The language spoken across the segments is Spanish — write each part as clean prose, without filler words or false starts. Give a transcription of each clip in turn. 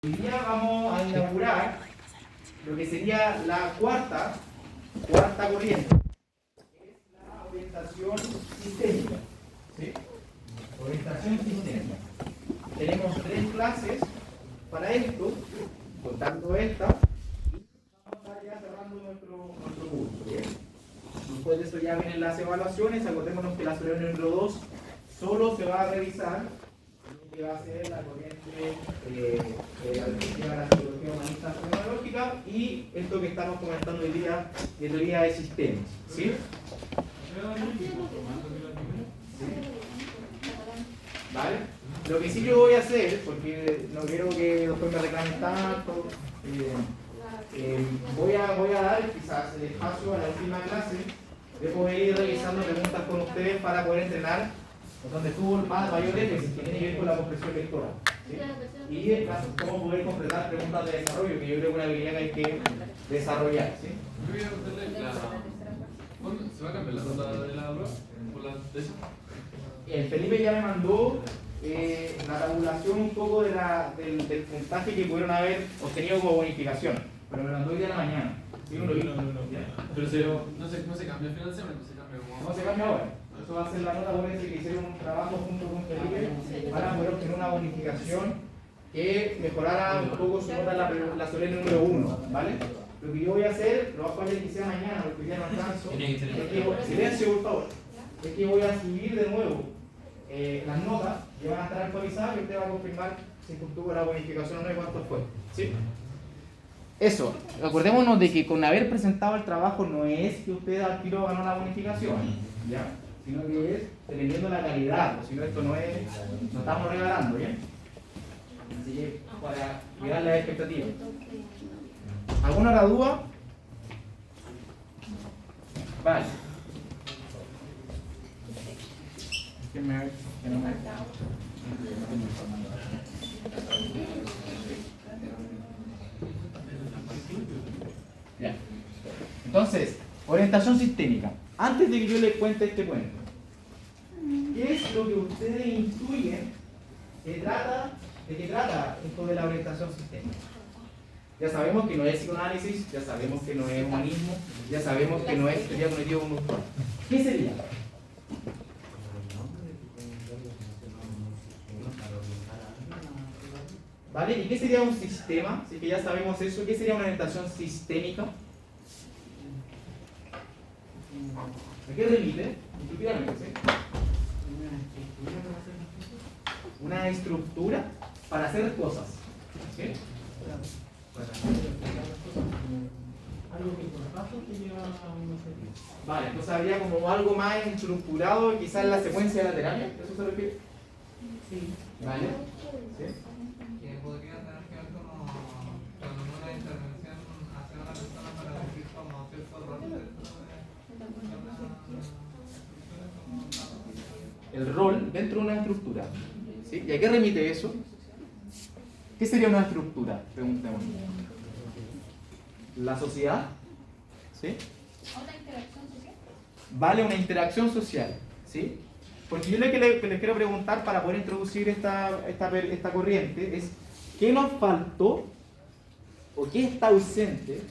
Hoy día vamos a inaugurar lo que sería la cuarta corriente, que es la orientación sistémica. ¿Sí? Orientación sistémica. Tenemos 3 clases para esto, contando esta, y vamos a estar ya cerrando nuestro curso. ¿Bien? Después de eso ya vienen las evaluaciones. Acordémonos que la solución número 2 solo se va a revisar que va a ser la corriente de la perspectiva de la psicología humanista fenomenológica y esto que estamos comentando hoy día de teoría de sistemas. ¿Sí? ¿Sí? ¿Vale? Lo que sí yo voy a hacer, porque no quiero que después me reclamen tanto, voy a dar quizás el espacio a la última clase de poder ir revisando preguntas con ustedes para poder entrenar donde estuvo más mayor énfasis, que tiene que ver con la comprensión lectora. ¿Sí? Y cómo poder completar preguntas de desarrollo, que yo creo que es una habilidad que hay que desarrollar. ¿Sí? ¿Se va a cambiar la nota de la prueba? ¿Por la décima? El Felipe ya me mandó la tabulación un poco del puntaje que pudieron haber obtenido como bonificación, pero me lo mandó hoy día en la mañana. ¿Sí? No. Pero no se cambia financiamiento, se cambia como... No se cambia ahora. Eso va a ser la nota por eso que hicieron un trabajo junto con Felipe para poder obtener una bonificación que mejorara un poco su nota en la solemne número 1, ¿vale? Lo que yo voy a hacer, lo voy a hacer que sea mañana, porque ya no alcanzo. Silencio, por favor. Es que voy a subir de nuevo las notas que van a estar actualizadas y usted va a confirmar si obtuvo la bonificación o no y cuánto fue. ¿Sí? Eso, acordémonos de que con haber presentado el trabajo no es que usted al tiro ganó la bonificación, ¿ya? Sino que es dependiendo de la calidad, si no esto no estamos regalando, ¿bien? Así que para cuidar las expectativas. ¿Alguna otra duda? Vale. Que no me... Ya. Entonces, orientación sistémica. Antes de que yo les cuente este cuento, ¿qué es lo que ustedes intuyen de qué trata esto de la orientación sistémica? Ya sabemos que no es psicoanálisis, ya sabemos que no es humanismo, ya sabemos que no es teoría cognitivo-conductual. ¿Qué sería? ¿Vale? ¿Y qué sería un sistema? Si que ya sabemos eso, ¿qué sería una orientación sistémica? ¿A qué remite? Intuitivamente, ¿sí? Una estructura para hacer cosas. ¿Sí? Algo que por paso te lleva a un objetivo. Vale, entonces habría como algo más estructurado, quizás la secuencia de la terapia. ¿Eso se refiere? Sí. ¿Vale? ¿Sí? Que podría tener que ver como con una intervención hacia una persona para decir como cierto rol dentro de el rol dentro de una estructura. ¿Sí? ¿Y a qué remite eso? ¿Qué sería una estructura? Preguntemos. ¿La sociedad? ¿Sí? ¿Una interacción social? Vale, una interacción social. ¿Sí? Porque yo lo que les quiero preguntar para poder introducir esta corriente es ¿qué nos faltó o qué está ausente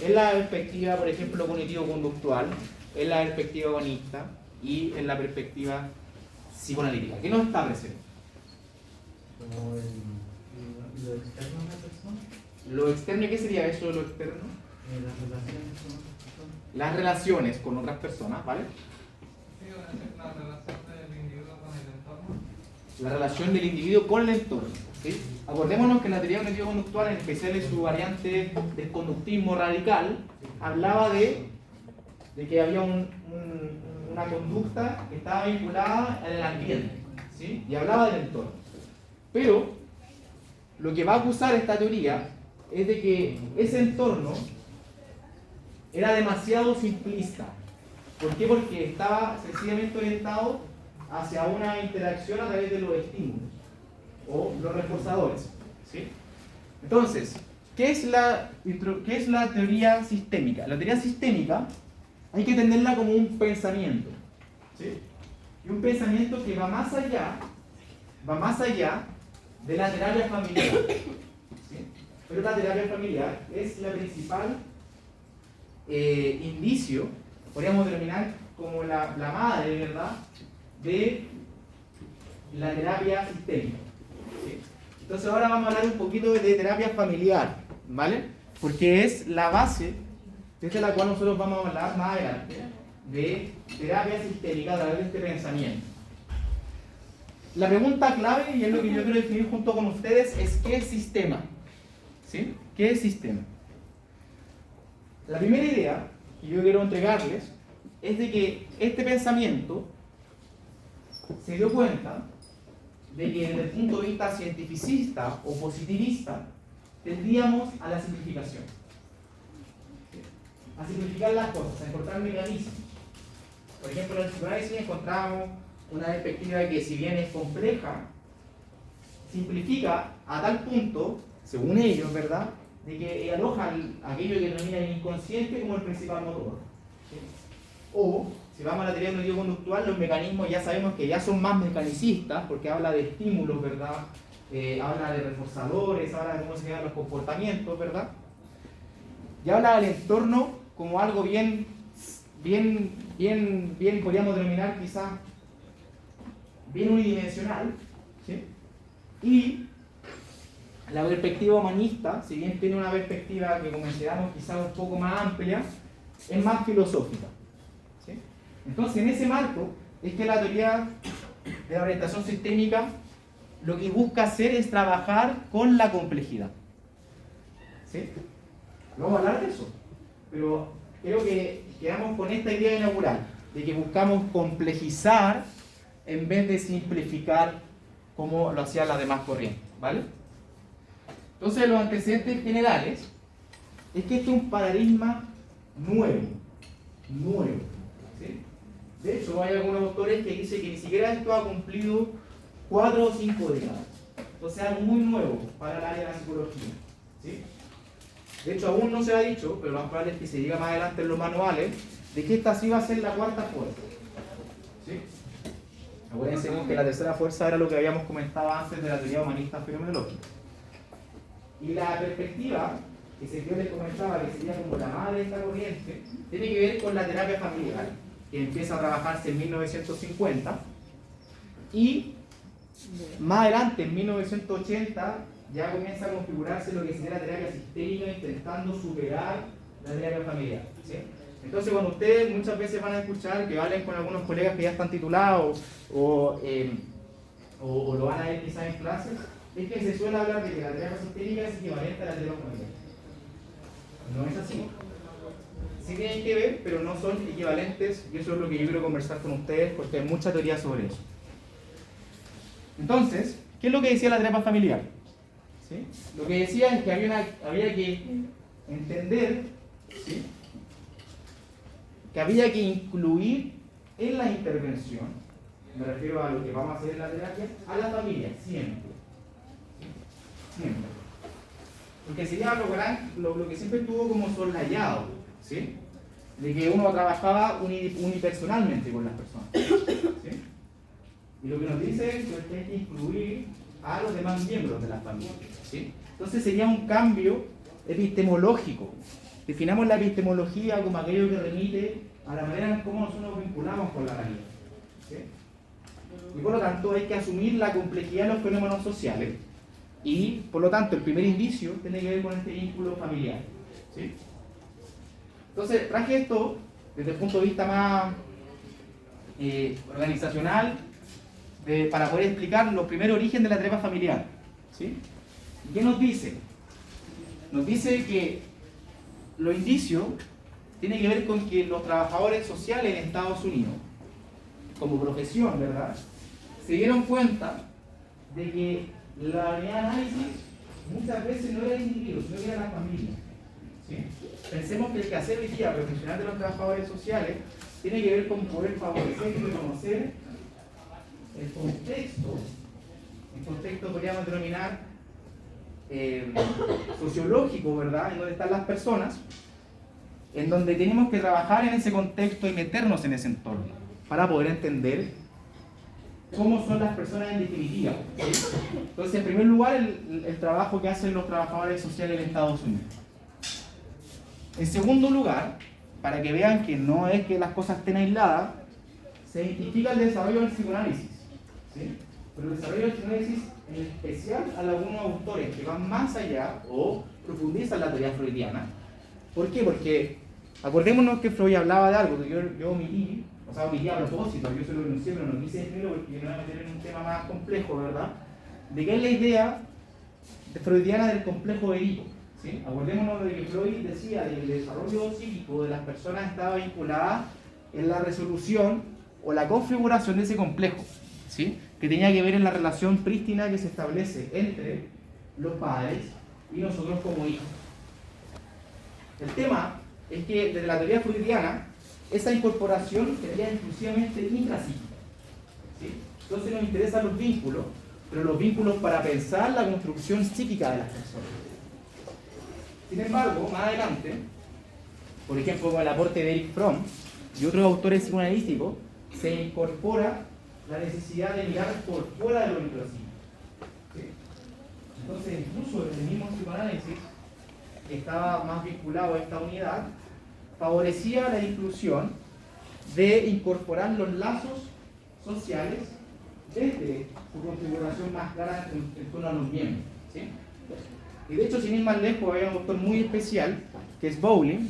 en la perspectiva, por ejemplo, cognitivo-conductual, en la perspectiva humanista y en la perspectiva psicoanalítica? ¿Qué no está presente? Como lo externo de la persona, ¿Lo externo? ¿Qué sería eso de lo externo? las relaciones con otras personas. Las relaciones con otras personas, ¿vale? sí, la relación del individuo con el entorno. La relación del individuo con el entorno. ¿Sí? Acordémonos que la teoría cognitivo-conductual, en especial en su variante del conductismo radical, hablaba de que había una conducta que estaba vinculada al ambiente, ¿sí? Y hablaba del entorno. Pero lo que va a acusar esta teoría es de que ese entorno era demasiado simplista. ¿Por qué? Porque estaba sencillamente orientado hacia una interacción a través de los estímulos o los reforzadores. ¿Sí? Entonces, ¿qué es la teoría sistémica? La teoría sistémica hay que entenderla como un pensamiento. ¿Sí? Y un pensamiento que va más allá de la terapia familiar. la terapia familiar es la principal indicio, podríamos denominar como la madre, ¿verdad?, de la terapia sistémica. ¿Sí? Entonces ahora vamos a hablar un poquito de terapia familiar, ¿vale? Porque es la base desde la cual nosotros vamos a hablar más adelante de terapia sistémica a través de este pensamiento. La pregunta clave, y es lo que yo quiero definir junto con ustedes, es ¿qué es sistema? ¿Sí? ¿Qué es sistema? La primera idea que yo quiero entregarles es de que este pensamiento se dio cuenta de que desde el punto de vista cientificista o positivista tendríamos a la simplificación, a simplificar las cosas, a encontrar mecanismos. Por ejemplo, en el psicoanálisis encontramos una perspectiva que, si bien es compleja, simplifica a tal punto, según ellos, ¿verdad?, de que aloja aquello que denomina el inconsciente como el principal motor. ¿Sí? O, si vamos a la teoría cognitivo-conductual, los mecanismos ya sabemos que ya son más mecanicistas, porque habla de estímulos, ¿verdad?, habla de reforzadores, habla de cómo se llevan los comportamientos, ¿verdad?, y habla del entorno como algo bien, podríamos denominar quizás, bien unidimensional, ¿sí? Y la perspectiva humanista, si bien tiene una perspectiva que consideramos quizás un poco más amplia, es más filosófica, ¿sí? Entonces, en ese marco es que la teoría de la orientación sistémica lo que busca hacer es trabajar con la complejidad, ¿sí? Vamos a hablar de eso, pero creo que quedamos con esta idea inaugural, de que buscamos complejizar en vez de simplificar como lo hacían las demás corrientes, ¿vale? Entonces, los antecedentes generales es que este es un paradigma nuevo, ¿sí? De hecho, hay algunos autores que dicen que ni siquiera esto ha cumplido 4 o 5 décadas, o sea, algo muy nuevo para el área de la psicología, ¿sí? De hecho, aún no se ha dicho, pero lo más probable es que se diga más adelante en los manuales, de que esta sí va a ser la cuarta fuerza, ¿sí? Acuérdense que la tercera fuerza era lo que habíamos comentado antes de la teoría humanista fenomenológica. Y la perspectiva que yo les comentaba, que sería como la madre de esta corriente, tiene que ver con la terapia familiar, que empieza a trabajarse en 1950, y más adelante, en 1980, ya comienza a configurarse lo que sería la terapia sistémica, intentando superar la terapia familiar, ¿sí? Entonces, cuando ustedes muchas veces van a escuchar que hablen con algunos colegas que ya están titulados o lo van a ver quizás en clases, es que se suele hablar de que la terapia sistémica es equivalente a la terapia familiar. No es así. Sí tienen que ver, pero no son equivalentes, y eso es lo que yo quiero conversar con ustedes, porque hay mucha teoría sobre eso. Entonces, ¿qué es lo que decía la terapia familiar? ¿Sí? Lo que decía es que había que entender, ¿sí?, que había que incluir en la intervención, me refiero a lo que vamos a hacer en la terapia, a la familia, siempre. Siempre. Porque sería lo que siempre estuvo como soslayado, ¿sí?, de que uno trabajaba unipersonalmente con las personas, ¿sí? Y lo que nos dice es que hay que incluir a los demás miembros de la familia, ¿sí? Entonces sería un cambio epistemológico. Definamos la epistemología como aquello que remite a la manera en cómo nosotros nos vinculamos con la realidad, ¿sí? Y por lo tanto hay que asumir la complejidad de los fenómenos sociales, y por lo tanto el primer indicio tiene que ver con este vínculo familiar, ¿sí? Entonces traje esto desde el punto de vista más organizacional, para poder explicar los primeros orígenes de la terapia familiar, ¿sí? ¿Y qué nos dice? Nos dice que los indicios tienen que ver con que los trabajadores sociales en Estados Unidos, como profesión, ¿verdad?, se dieron cuenta de que la unidad de análisis muchas veces no era el individuo, sino que era la familia, ¿sí? Pensemos que el quehacer hoy día profesional de los trabajadores sociales tiene que ver con poder favorecer y reconocer el contexto podríamos denominar sociológico, ¿verdad?, en donde están las personas, en donde tenemos que trabajar en ese contexto y meternos en ese entorno para poder entender cómo son las personas en definitiva. ¿Sí? Entonces, en primer lugar, el trabajo que hacen los trabajadores sociales en Estados Unidos. En segundo lugar, para que vean que no es que las cosas estén aisladas, se identifica el desarrollo del psicoanálisis. ¿Sí? Pero el desarrollo del psicoanálisis, en especial a algunos autores que van más allá o profundizan la teoría freudiana. ¿Por qué? Porque acordémonos que Freud hablaba de algo que yo omití, o sea, omití a propósito, yo se lo denuncié, pero no quise decirlo porque me voy a meter en un tema más complejo, ¿verdad? De qué es la idea freudiana del complejo de Edipo. ¿Sí? Acordémonos de que Freud decía que el desarrollo psíquico de las personas estaba vinculada en la resolución o la configuración de ese complejo, ¿sí? Que tenía que ver en la relación prístina que se establece entre los padres y nosotros como hijos. El tema es que desde la teoría freudiana esa incorporación sería exclusivamente intrapsíquica, ¿sí? Entonces nos interesan los vínculos, pero los vínculos para pensar la construcción psíquica de las personas. Sin embargo, más adelante, por ejemplo con el aporte de Erich Fromm y otros autores psicoanalísticos, se incorpora la necesidad de mirar por fuera de lo intrapsíquico. ¿Sí? Entonces, incluso el mismo psicoanálisis, que estaba más vinculado a esta unidad, favorecía la inclusión de incorporar los lazos sociales desde su configuración más clara en torno a los miembros. ¿Sí? Y de hecho, sin ir más lejos, hay un autor muy especial, que es Bowley,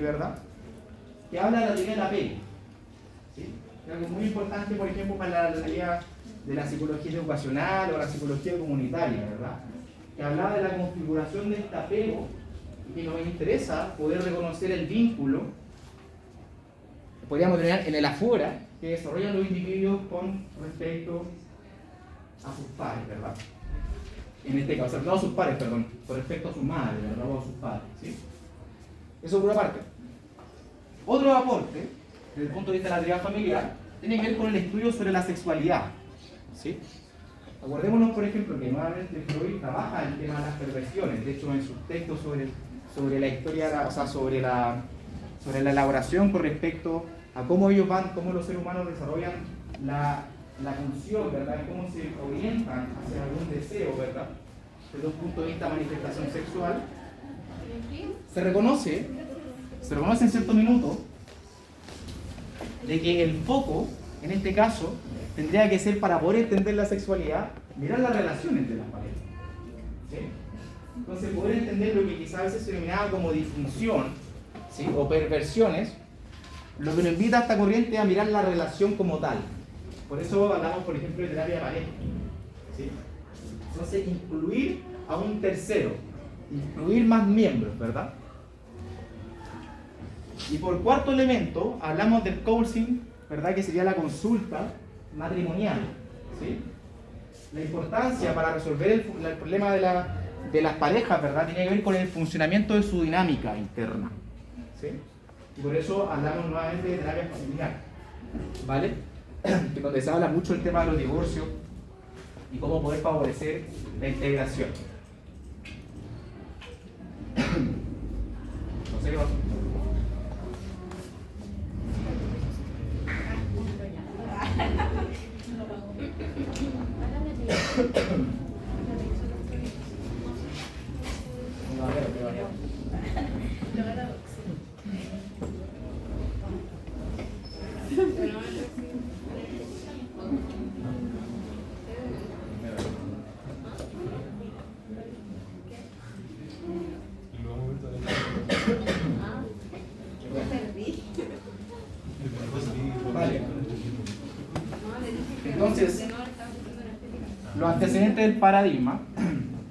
¿verdad? Que habla de la teoría del apego. ¿Sí? Es algo muy importante, por ejemplo, para la teoría de la psicología educacional o la psicología comunitaria, ¿verdad? Que hablaba de la configuración de este apego y que nos interesa poder reconocer el vínculo, podríamos tener en el afuera, que desarrollan los individuos con respecto a sus pares, ¿verdad? En este caso, no a sus pares, perdón, con respecto a sus madres, ¿verdad? O a sus padres, ¿sí? Eso por una parte. Otro aporte, desde el punto de vista de la teoría familiar, tiene que ver con el estudio sobre la sexualidad, ¿sí? Acordémonos, por ejemplo, que nuevamente Freud trabaja el tema de las perversiones. De hecho, en sus textos sobre la historia, o sea, sobre la elaboración con respecto a cómo cómo los seres humanos desarrollan la pulsión, ¿verdad? Y cómo se orientan hacia algún deseo, ¿verdad? Desde un punto de vista de manifestación sexual, se reconoce en cierto minuto de que el foco, en este caso, tendría que ser, para poder entender la sexualidad, mirar las relaciones entre las parejas. ¿Sí? Entonces, poder entender lo que quizás a veces se denominaba como disfunción, ¿sí? O perversiones, lo que nos invita a esta corriente a mirar la relación como tal. Por eso hablamos, por ejemplo, de terapia de pareja. ¿Sí? Entonces, incluir a un tercero, incluir más miembros, ¿verdad? Y por cuarto elemento, hablamos del counseling, ¿verdad? Que sería la consulta matrimonial. ¿Sí? La importancia para resolver el problema de las parejas, ¿verdad? Tiene que ver con el funcionamiento de su dinámica interna. ¿Sí? Y por eso hablamos nuevamente de terapia familiar, ¿vale? Que donde se habla mucho el tema de los divorcios y cómo poder favorecer la integración. No sé qué pasó. Vale. Entonces, los antecedentes del paradigma,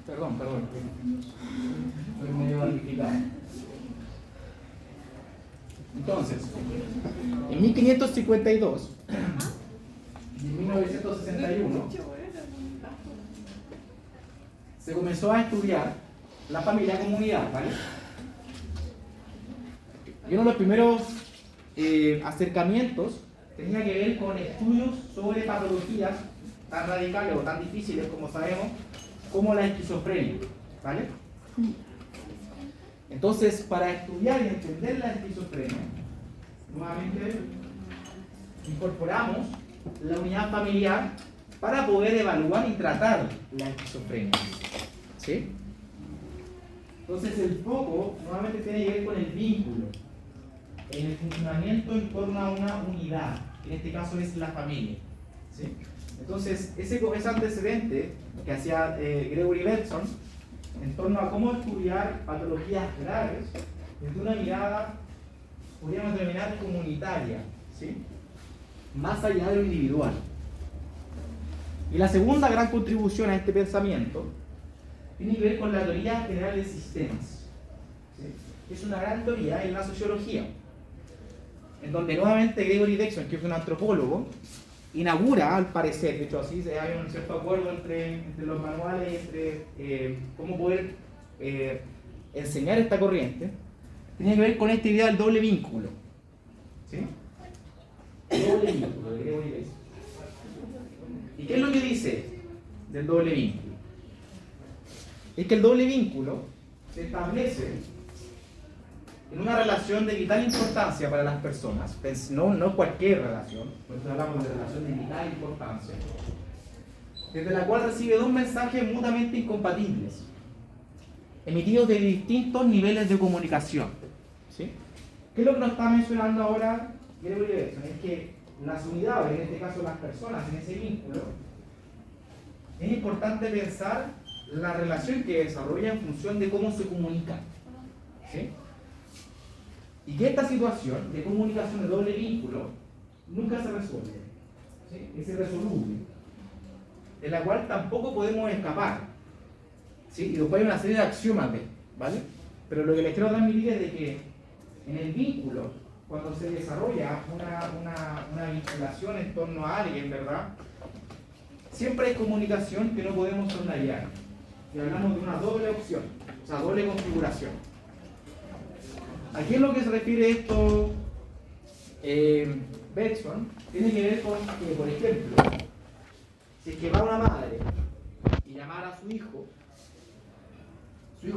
perdón, estoy medio amplificado. Entonces, en 1552 y en 1961 se comenzó a estudiar la familia comunidad, ¿vale? Y uno de los primeros acercamientos tenía que ver con estudios sobre patologías tan radicales o tan difíciles como sabemos, como la esquizofrenia, ¿vale? Entonces, para estudiar y entender la esquizofrenia, nuevamente incorporamos la unidad familiar para poder evaluar y tratar la esquizofrenia. ¿Sí? Entonces el foco nuevamente tiene que ver con el vínculo, en el funcionamiento en torno a una unidad, en este caso es la familia. ¿Sí? Entonces ese antecedente que hacía Gregory Bateson en torno a cómo estudiar patologías graves desde una mirada, podríamos denominar comunitaria, ¿sí? Más allá de lo individual. Y la segunda gran contribución a este pensamiento tiene que ver con la teoría general de sistemas, ¿sí? Es una gran teoría en la sociología, en donde nuevamente Gregory Bateson, que es un antropólogo, inaugura, al parecer, de hecho así hay un cierto acuerdo entre los manuales, entre cómo poder enseñar esta corriente, tiene que ver con esta idea del doble vínculo. ¿Sí? Doble vínculo de Gregory Bateson. ¿Y qué es lo que dice del doble vínculo? Es que el doble vínculo se establece en una relación de vital importancia para las personas, no cualquier relación, nosotros hablamos de relación de vital importancia, desde la cual recibe dos mensajes mutuamente incompatibles, emitidos de distintos niveles de comunicación. ¿Sí? ¿Qué es lo que nos está mencionando ahora Gregory Bateson? Es que las unidades, en este caso las personas, en ese vínculo, es importante pensar la relación que desarrolla en función de cómo se comunican. ¿Sí? Y que esta situación de comunicación de doble vínculo nunca se resuelve. ¿Sí? Es irresoluble, de la cual tampoco podemos escapar. ¿Sí? Y después hay una serie de axiomas, ¿vale? Pero lo que les quiero transmitir es de que en el vínculo, cuando se desarrolla una vinculación en torno a alguien, ¿verdad? Siempre hay comunicación que no podemos soslayar. Y hablamos de una doble opción, o sea, doble configuración. ¿A qué es lo que se refiere esto? Bateson tiene que ver con que, por ejemplo, si es que va una madre y llamara a su hijo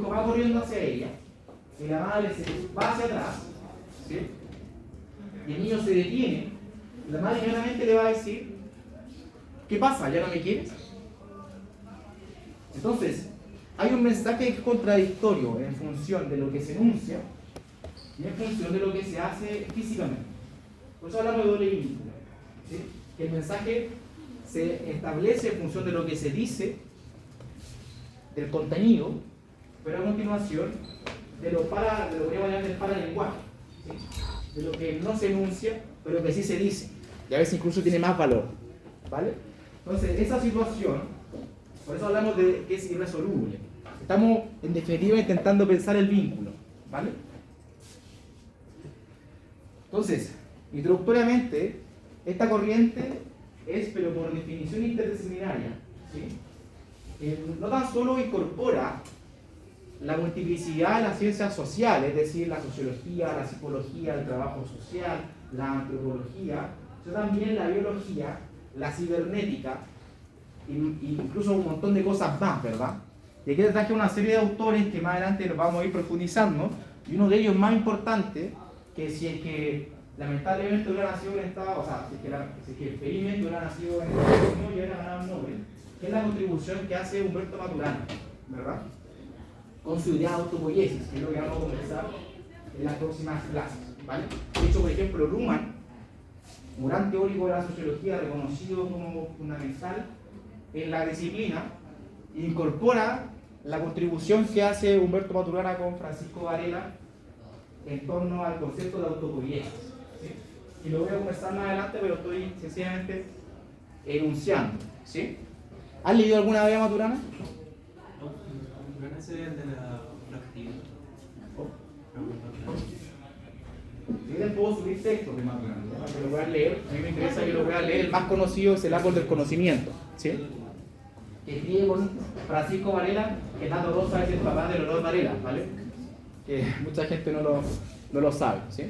va corriendo hacia ella, y la madre se va hacia atrás, ¿sí? Y el niño se detiene, y la madre inmediatamente le va a decir: ¿qué pasa? ¿Ya no me quieres? Entonces, hay un mensaje que es contradictorio en función de lo que se enuncia y en función de lo que se hace físicamente. Por eso hablamos de doble vínculo, ¿sí? Que el mensaje se establece en función de lo que se dice, del contenido, pero a continuación de lo que voy a llamar del paralenguaje, ¿sí? De lo que no se enuncia, pero que sí se dice, y a veces incluso tiene más valor, ¿vale? Entonces, esa situación, por eso hablamos de que es irresoluble. Estamos, en definitiva, intentando pensar el vínculo, ¿vale? Entonces, introductoriamente, esta corriente es, pero por definición interdisciplinaria, ¿sí? No tan solo incorpora la multiplicidad de las ciencias sociales, es decir, la sociología, la psicología, el trabajo social, la antropología, sino también la biología, la cibernética, e incluso un montón de cosas más, ¿verdad? Y aquí les traje una serie de autores que más adelante los vamos a ir profundizando, y uno de ellos más importante, que si es que lamentablemente hubiera nacido en Estados, o sea, si es que felizmente hubiera nacido en Estados Unidos y hubiera ganado un Nobel, que es la contribución que hace Humberto Maturana, ¿verdad? Con su idea de autopoiesis, que es lo que vamos a conversar en las próximas clases, ¿vale? De hecho, por ejemplo, Luhmann, un gran teórico de la sociología reconocido como fundamental en la disciplina, incorpora la contribución que hace Humberto Maturana con Francisco Varela en torno al concepto de autopoiesis, ¿sí? Y lo voy a conversar más adelante, pero estoy sencillamente enunciando, ¿sí? ¿Has leído alguna vez a Maturana? Ese es el de la actividad. Si les puedo subir textos de Maturana, que lo voy a leer. A mí me interesa que lo voy a leer. El más conocido es El árbol del conocimiento, ¿sí? Que escribe con Francisco Varela, que Tato Rosa es el papá de Leonor Varela, ¿vale? Que mucha gente no lo sabe, ¿sí?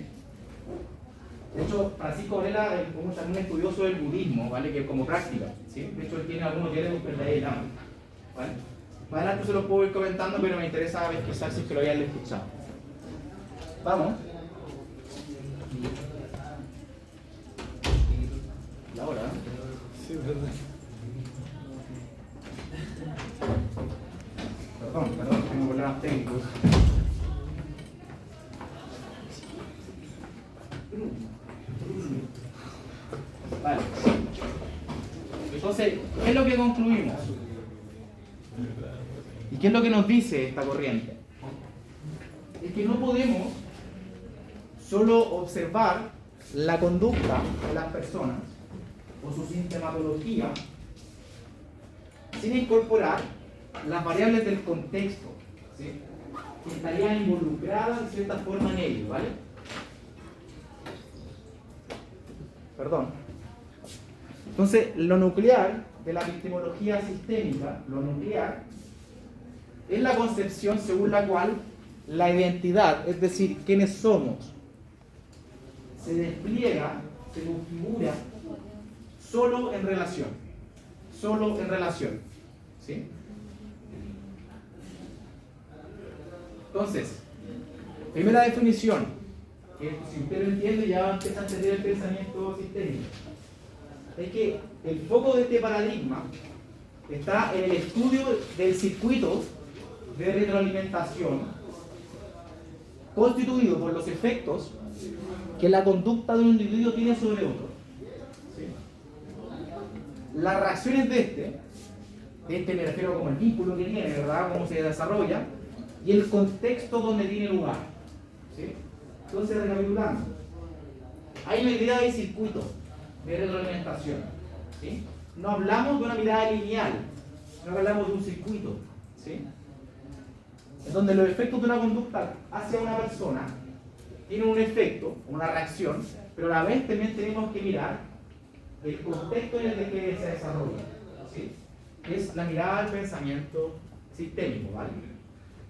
De hecho, Francisco Varela es como también un estudioso del budismo, ¿vale? Que como práctica, ¿sí? De hecho, él tiene algunos diálogos con el Lama, ¿vale? Más adelante se los puedo ir comentando, pero me interesa pesquisar si es que lo hayan escuchado. Vamos. La hora, ¿eh? Sí, es verdad. Perdón, tengo problemas técnicos. Vale. Entonces, ¿qué es lo que concluimos? ¿Y qué es lo que nos dice esta corriente? Es que no podemos solo observar la conducta de las personas o su sintomatología sin incorporar las variables del contexto, ¿sí?, que estarían involucradas de cierta forma en ello, ¿vale? Perdón. Entonces, lo nuclear de la epistemología sistémica, lo nuclear, es la concepción según la cual la identidad, es decir, quiénes somos, se despliega, se configura solo en relación. Solo en relación. ¿Sí? Entonces, primera definición, que si usted lo entiende ya empieza a entender el pensamiento sistémico, es que el foco de este paradigma está en el estudio del circuito de retroalimentación constituido por los efectos que la conducta de un individuo tiene sobre otro. ¿Sí? Las reacciones de este me refiero como el vínculo que tiene, ¿verdad?, cómo se desarrolla, y el contexto donde tiene lugar. ¿Sí? Entonces, recapitulando, hay una idea de circuito de retroalimentación. ¿Sí? No hablamos de una mirada lineal, no hablamos de un circuito. ¿Sí? En donde los efectos de una conducta hacia una persona tienen un efecto, una reacción, pero a la vez también tenemos que mirar el contexto en el que se desarrolla. ¿Sí? Que es la mirada del pensamiento sistémico, ¿vale?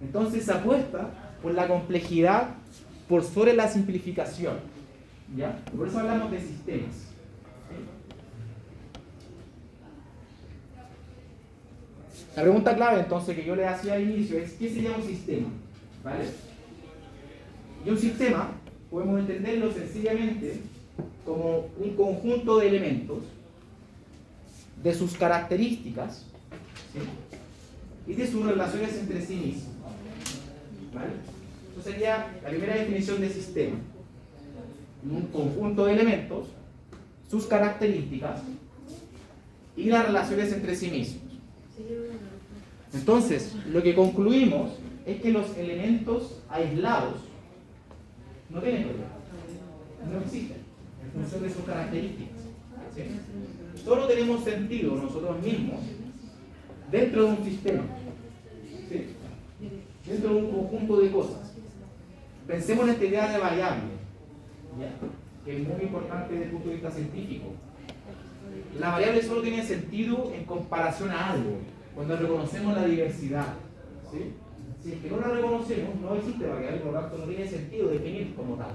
Entonces se apuesta por la complejidad por sobre la simplificación, ¿ya? Por eso hablamos de sistemas. ¿Sí? La pregunta clave entonces que yo le hacía al inicio es ¿qué sería un sistema? ¿Vale? Y un sistema podemos entenderlo sencillamente como un conjunto de elementos de sus características, ¿sí?, y de sus relaciones entre sí mismos. ¿Vale? Eso sería la primera definición de sistema. Un conjunto de elementos, sus características y las relaciones entre sí mismos. Entonces, lo que concluimos es que los elementos aislados no tienen problema, no existen en función de sus características. ¿Sí? Solo tenemos sentido nosotros mismos dentro de un sistema, ¿sí?, dentro de un conjunto de cosas. Pensemos en esta idea de variable, ¿ya?, que es muy importante desde el punto de vista científico. La variable solo tiene sentido en comparación a algo, cuando reconocemos la diversidad. ¿Sí? Si es que no la reconocemos, no existe variable, por lo tanto no tiene sentido definir como tal.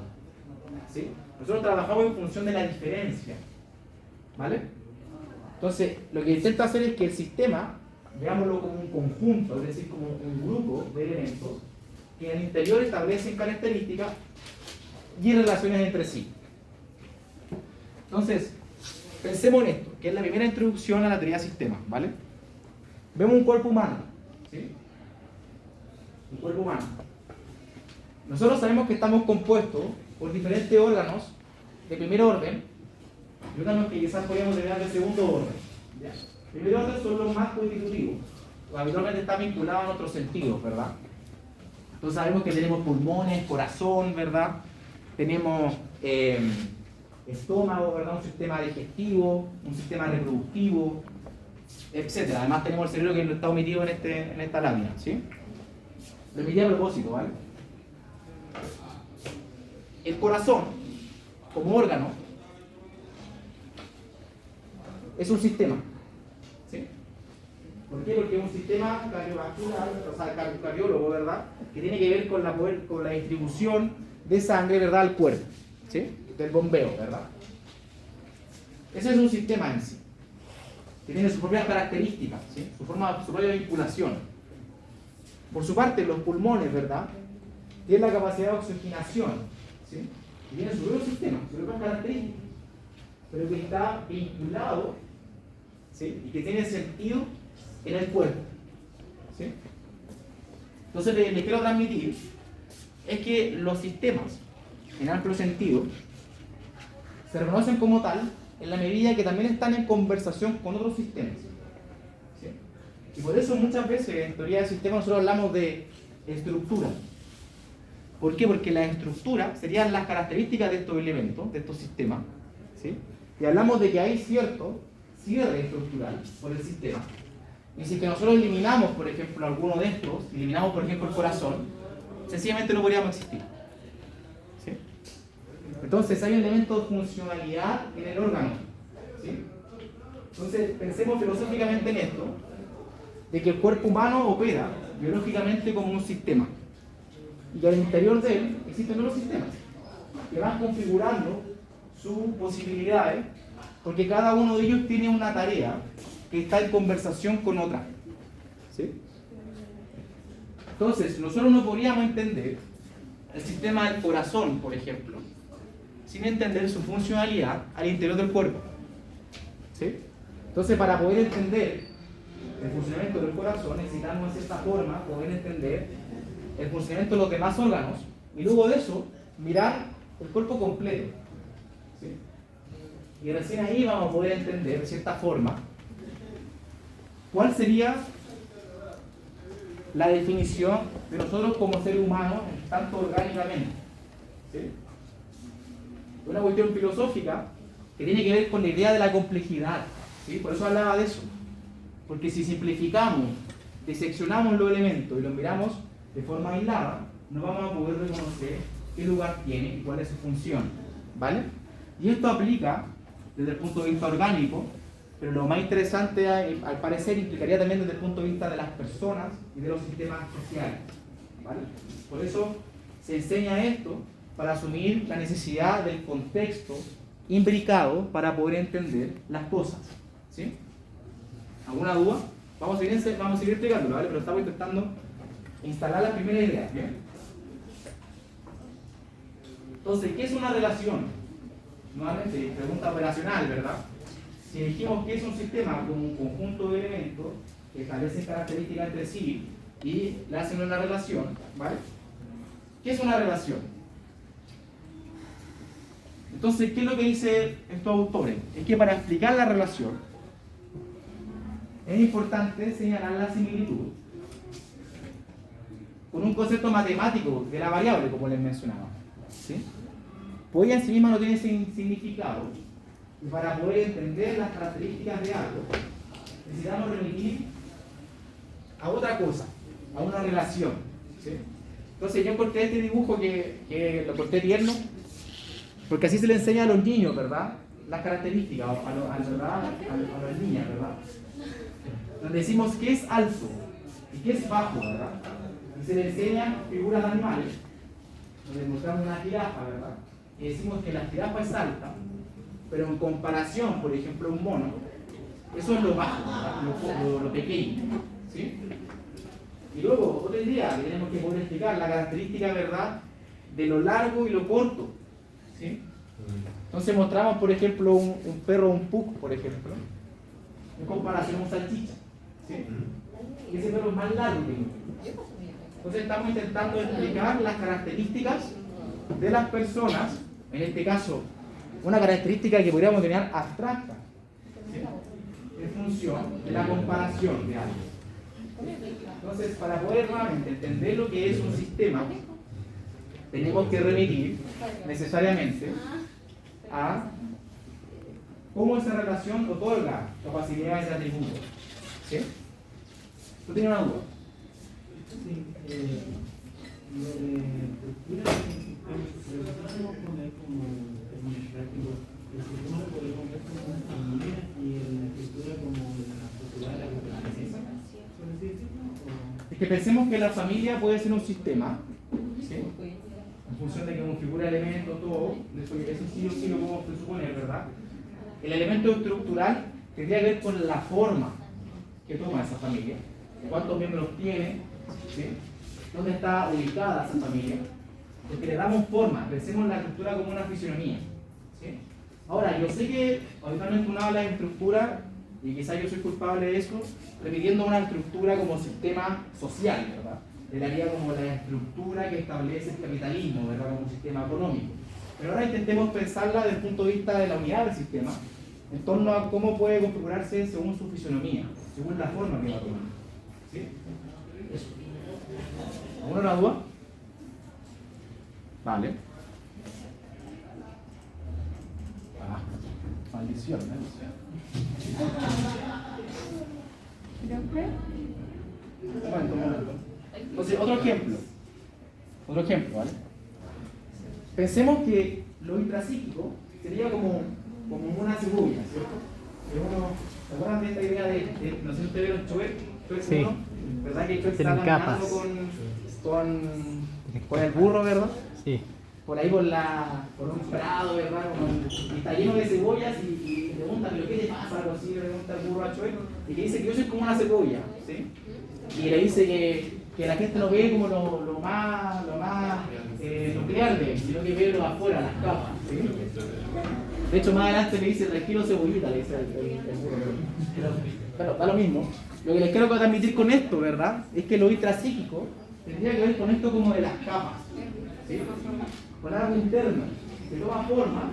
¿Sí? Nosotros trabajamos en función de la diferencia. ¿Vale? Entonces, lo que intenta hacer es que el sistema, veámoslo como un conjunto, es decir, como un grupo de elementos que en el interior establecen características y relaciones entre sí. Entonces, pensemos en esto, que es la primera introducción a la teoría de sistemas, ¿vale? Vemos un cuerpo humano, ¿sí? Un cuerpo humano. Nosotros sabemos que estamos compuestos por diferentes órganos de primer orden y órganos que quizás podríamos tener de segundo orden. ¿Ya? Primer orden son los más constitutivos, habitualmente están vinculados a otros sentidos, ¿verdad? Entonces sabemos que tenemos pulmones, corazón, ¿verdad? Tenemos estómago, ¿verdad?, un sistema digestivo, un sistema reproductivo, etc. Además tenemos el cerebro que está omitido en esta lámina, ¿sí? Lo omití a propósito, ¿vale? El corazón, como órgano, es un sistema, ¿sí? ¿Por qué? Porque es un sistema cardiovascular, o sea, cardiólogo, ¿verdad?, que tiene que ver con la distribución de sangre, ¿verdad?, al cuerpo, ¿sí?, del bombeo, ¿verdad? Ese es un sistema en sí, que tiene sus propias características, ¿sí?, su propia vinculación. Por su parte, los pulmones, ¿verdad?, tienen la capacidad de oxigenación, ¿sí?, y tienen su propio sistema, sus propias características, pero que está vinculado ¿sí? Y que tiene sentido en el cuerpo. ¿Sí? Entonces les quiero transmitir es que los sistemas, en amplio sentido, se reconocen como tal en la medida que también están en conversación con otros sistemas. ¿Sí? Y por eso muchas veces en teoría de sistemas nosotros hablamos de estructura. ¿Por qué? Porque la estructura serían las características de estos elementos, de estos sistemas. ¿Sí? Y hablamos de que hay cierto cierre estructural por el sistema. Y si que nosotros eliminamos, por ejemplo, alguno de estos, eliminamos, por ejemplo, el corazón, sencillamente no podríamos existir. ¿Sí? Entonces hay un elemento de funcionalidad en el órgano. ¿Sí? Entonces pensemos filosóficamente en esto, de que el cuerpo humano opera biológicamente como un sistema. Y al interior de él existen otros sistemas que van configurando sus posibilidades, porque cada uno de ellos tiene una tarea que está en conversación con otra. ¿Sí? Entonces, nosotros no podríamos entender el sistema del corazón, por ejemplo, sin entender su funcionalidad al interior del cuerpo. ¿Sí? Entonces, para poder entender el funcionamiento del corazón, necesitamos de cierta forma poder entender el funcionamiento de los demás órganos y luego de eso, mirar el cuerpo completo. ¿Sí? Y recién ahí vamos a poder entender de cierta forma cuál sería la definición de nosotros como seres humanos, tanto orgánicamente. ¿Sí? Una cuestión filosófica que tiene que ver con la idea de la complejidad. ¿Sí? Por eso hablaba de eso. Porque si simplificamos, diseccionamos los elementos y los miramos de forma aislada, no vamos a poder reconocer qué lugar tiene y cuál es su función. ¿Vale? Y esto aplica desde el punto de vista orgánico, pero lo más interesante, al parecer, implicaría también desde el punto de vista de las personas y de los sistemas sociales. ¿Vale? Por eso se enseña esto para asumir la necesidad del contexto imbricado para poder entender las cosas. ¿Sí? ¿Alguna duda? Vamos a seguir explicándolo, ¿vale? Pero estamos intentando instalar la primera idea. ¿Bien? Entonces, ¿qué es una relación? Nuevamente, pregunta operacional, ¿verdad? Si dijimos que es un sistema como un conjunto de elementos que establecen características entre sí y le hacen una relación, ¿vale? ¿Qué es una relación? Entonces, ¿qué es lo que dicen estos autores? Es que para explicar la relación es importante señalar la similitud con un concepto matemático de la variable, como les mencionaba. ¿Sí? Pues ella en sí misma no tiene significado. Y para poder entender las características de algo, necesitamos remitir a otra cosa, a una relación. ¿Sí? Entonces yo encontré este dibujo que lo corté tierno, porque así se le enseña a los niños, ¿verdad? Las características, a las niñas, ¿verdad? Donde decimos qué es alto y qué es bajo, ¿verdad? Y se le enseñan figuras de animales, donde mostramos una jirafa, ¿verdad? Y decimos que la jirafa es alta, pero en comparación, por ejemplo, a un mono, eso es lo bajo, ¿verdad? Lo pequeño. ¿Sí? Y luego, otra idea que tenemos que poder explicar, la característica, ¿verdad?, de lo largo y lo corto. ¿Sí? Entonces mostramos, por ejemplo, un perro, un pug, por ejemplo, en comparación a un salchicha. ¿Sí? Y ese perro es más largo que yo. Entonces estamos intentando explicar las características de las personas, en este caso, una característica que podríamos denominar abstracta, ¿sí?, en función de la comparación de algo. Entonces, para poder nuevamente entender lo que es un sistema, tenemos que remitir necesariamente a cómo esa relación otorga capacidades de atributos. ¿Sí? ¿Tú tienes una duda? Sí, lo de estructura lo podemos poner como términos prácticos. El sistema lo podemos ver como una familia y la estructura como la sociedad de la que pertenece. ¿Por así decirlo? Es que pensemos que la familia puede ser un sistema, ¿sí?, en función de que configura elementos, todo, eso sí lo podemos presuponer, ¿verdad? El elemento estructural tendría que ver con la forma que toma esa familia, cuántos miembros tiene, ¿sí?, dónde está ubicada esa familia, porque le damos forma, pensemos la estructura como una fisionomía. ¿Sí? Ahora, yo sé que habitualmente uno habla de estructura y quizás yo soy culpable de eso, repitiendo una estructura como sistema social, ¿verdad? Sería como la estructura que establece el capitalismo, ¿verdad? Como un sistema económico. Pero ahora intentemos pensarla desde el punto de vista de la unidad del sistema, en torno a cómo puede configurarse según su fisonomía, según la forma que va a tomar. ¿Sí? Eso. ¿Alguna duda? Vale. Maldición, Un momento. Entonces, otro ejemplo, ¿vale? Pensemos que lo intrapsíquico sería como una cebolla, ¿cierto? ¿Se acuerdan de esta idea de no sé si ustedes vieron Shrek? Sí. ¿No? ¿Verdad que Shrek está Tienen caminando capas. con el burro, ¿verdad? Sí. Por ahí por un prado, ¿verdad? Y está lleno de cebollas y le preguntan, ¿pero qué te pasa? Algo así, le pregunta el burro a Shrek, y le dice que yo soy como una cebolla, ¿sí? Y le dice que la gente no ve como lo más nuclear de él, sino que ve lo de afuera, las capas, ¿sí? De hecho, más adelante le dice, tranquilo cebollita, le dice el burro. Pero da lo mismo. Lo que les quiero transmitir con esto, ¿verdad? Es que lo intrapsíquico tendría que ver con esto como de las capas, ¿sí? Con algo interno, que toma forma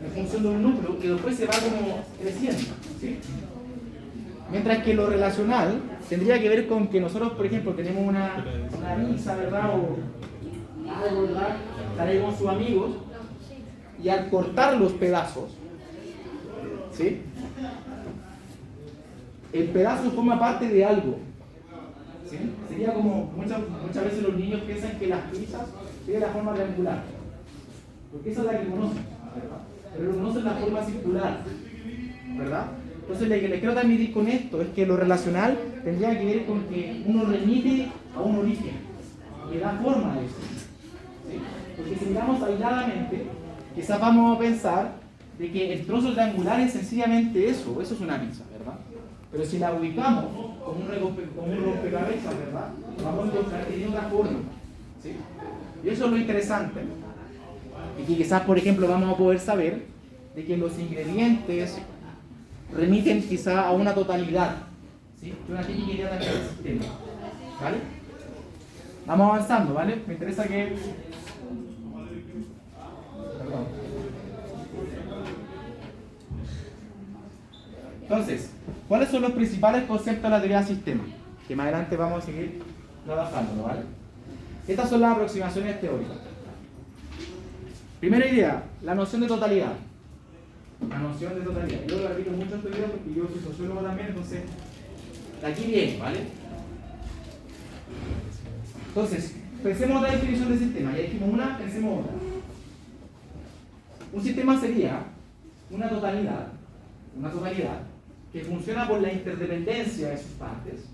en función de un núcleo que después se va como creciendo, ¿sí? Mientras que lo relacional tendría que ver con que nosotros, por ejemplo, tenemos una misa, ¿verdad? O algo, ¿verdad? Estar ahí con sus amigos y al cortar los pedazos, ¿sí? El pedazo forma parte de algo, ¿sí? Sería como muchas veces los niños piensan que las pizzas tienen la forma triangular, porque esa es la que conocen, ¿verdad? Pero conocen la forma circular, ¿verdad? Entonces, lo que les quiero transmitir con esto es que lo relacional tendría que ver con que uno remite a un origen, que da forma a eso, ¿sí? Porque si miramos aisladamente, quizás vamos a pensar de que el trozo triangular es sencillamente eso es una pizza, ¿verdad? Pero si la ubicamos como un rompecabezas, ¿verdad? Vamos a encontrar que tiene otra forma, ¿sí? Y eso es lo interesante. Y que quizás, por ejemplo, vamos a poder saber de que los ingredientes remiten quizá a una totalidad, ¿sí? Una típica idea también del sistema, ¿vale? Vamos avanzando, ¿vale? Me interesa que... Perdón. Entonces, ¿cuáles son los principales conceptos de la teoría del sistema? Que más adelante vamos a seguir trabajando, ¿vale? Estas son las aproximaciones teóricas. Primera idea, la noción de totalidad. La noción de totalidad. Yo lo repito mucho esta idea porque yo soy sociólogo también, entonces, de aquí viene, ¿vale? Entonces, pensemos otra definición de sistema. Ya dijimos una, pensemos otra. Un sistema sería una totalidad que funciona por la interdependencia de sus partes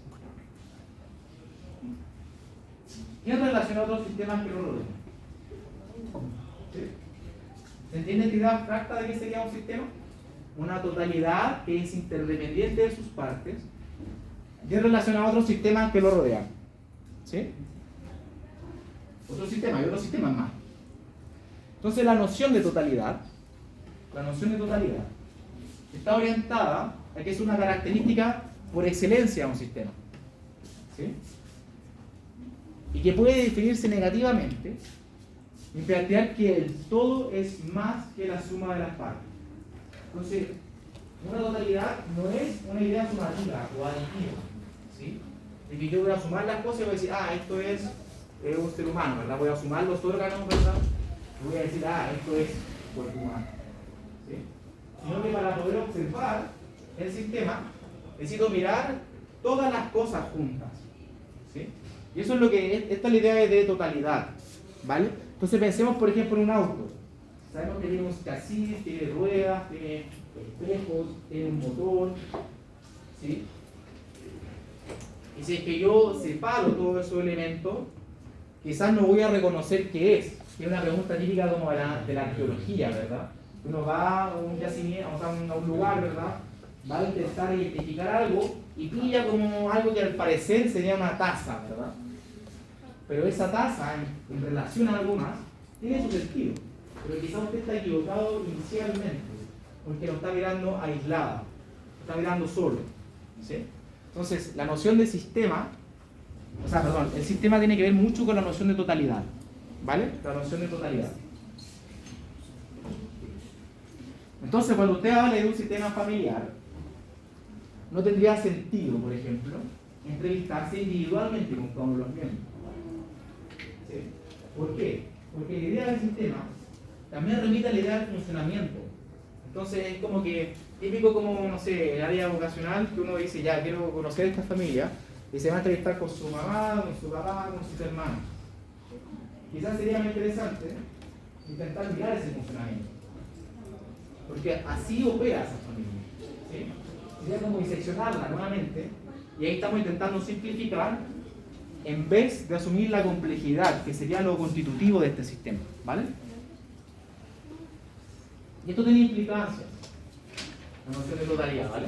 y en relación a otros sistemas que lo rodean. ¿Sí? ¿Se entiende esta idea abstracta de qué sería un sistema? Una totalidad que es interdependiente de sus partes y en relación a otros sistemas que lo rodean. ¿Sí? Otro sistema y otros sistemas más. Entonces la noción de totalidad está orientada a que es una característica por excelencia de un sistema, ¿sí? Y que puede definirse negativamente y plantear que el todo es más que la suma de las partes. Entonces, una totalidad no es una idea sumativa o aditiva, ¿sí? De que yo voy a sumar las cosas y voy a decir, esto es un ser humano, ¿verdad? Voy a sumar los órganos, ¿verdad? Y voy a decir, esto es cuerpo humano, ¿sí? Sino que para poder observar el sistema necesito mirar todas las cosas juntas, ¿sí? Y eso es lo que esta es la idea de totalidad, ¿vale? Entonces pensemos por ejemplo en un auto. Sabemos que tiene un chasis, tiene ruedas, tiene espejos, tiene un motor, ¿sí? Y si es que yo separo todos esos elementos, quizás no voy a reconocer qué es. Es una pregunta típica como de la arqueología, ¿verdad? Uno va a un yacimiento, o sea, a un lugar, ¿verdad? Va a intentar identificar algo y pilla como algo que al parecer sería una taza, ¿verdad? Pero esa taza, en relación a algo más, tiene su sentido. Pero quizás usted está equivocado inicialmente, porque lo está mirando aislada. está mirando solo. ¿Sí? Entonces, la noción de sistema, el sistema tiene que ver mucho con la noción de totalidad. ¿Vale? La noción de totalidad. Entonces, cuando usted habla de un sistema familiar, no tendría sentido, por ejemplo, entrevistarse individualmente con cada uno de los miembros. ¿Sí? ¿Por qué? Porque la idea del sistema también remite a la idea del funcionamiento. Entonces es como que, típico como, no sé, el área vocacional, que uno dice, ya, quiero conocer esta familia, y se va a entrevistar con su mamá, con su papá, con sus hermanos. Quizás sería muy interesante intentar mirar ese funcionamiento. Porque así opera esa familia. ¿Sí? Sería como diseccionarla nuevamente, y ahí estamos intentando simplificar en vez de asumir la complejidad que sería lo constitutivo de este sistema. ¿Vale? Y esto tiene implicancias, la noción de totalidad. ¿Vale?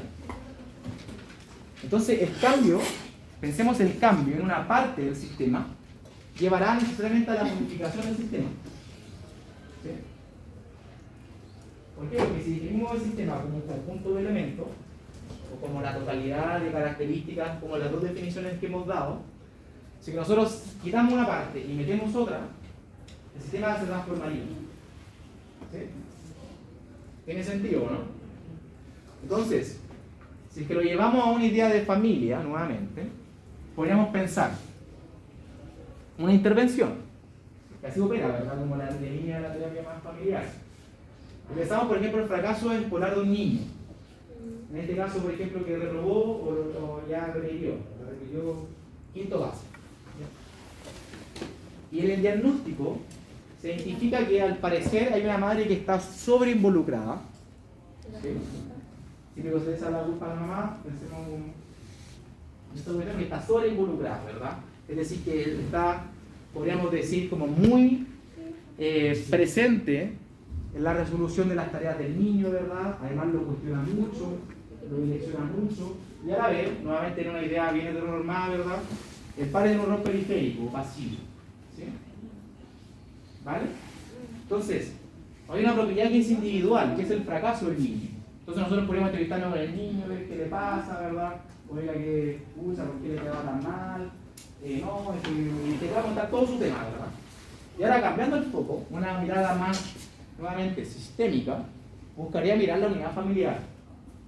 Entonces el cambio, pensemos el cambio en una parte del sistema, llevará necesariamente a la modificación del sistema. ¿Sí? ¿Por qué? Porque si definimos el sistema como un conjunto de elementos, o como la totalidad de características, como las dos definiciones que hemos dado, si nosotros quitamos una parte y metemos otra, el sistema se transformaría. ¿Sí? ¿Tiene sentido o no? Entonces, si es que lo llevamos a una idea de familia, nuevamente, podríamos pensar una intervención, que así opera, ¿verdad? Como la línea de la terapia más familiar. Empezamos, por ejemplo, el fracaso escolar de un niño. En este caso, por ejemplo, que reprobó o ya repitió quinto básico. Y en el diagnóstico se identifica que al parecer hay una madre que está sobreinvolucrada. ¿Sí? Si me ustedes a la culpa a la mamá, pensemos en esta cuestión que está sobreinvolucrada, ¿verdad? Es decir, que está, podríamos decir, como muy presente en la resolución de las tareas del niño, ¿verdad? Además lo cuestiona mucho, lo direcciona mucho, y a la vez, nuevamente en una idea bien heteronormada, ¿verdad? El padre es un rol periférico, pasivo. ¿Sí? ¿Vale? Entonces, hay una propiedad que es individual, que es el fracaso del niño. Entonces nosotros podemos entrevistarnos con el niño, ver qué le pasa, ¿verdad? Oiga, que usa, por qué le quedaba tan mal, y te va a contar todo su tema, ¿verdad? Y ahora cambiando el foco, una mirada más, nuevamente, sistémica, buscaría mirar la unidad familiar.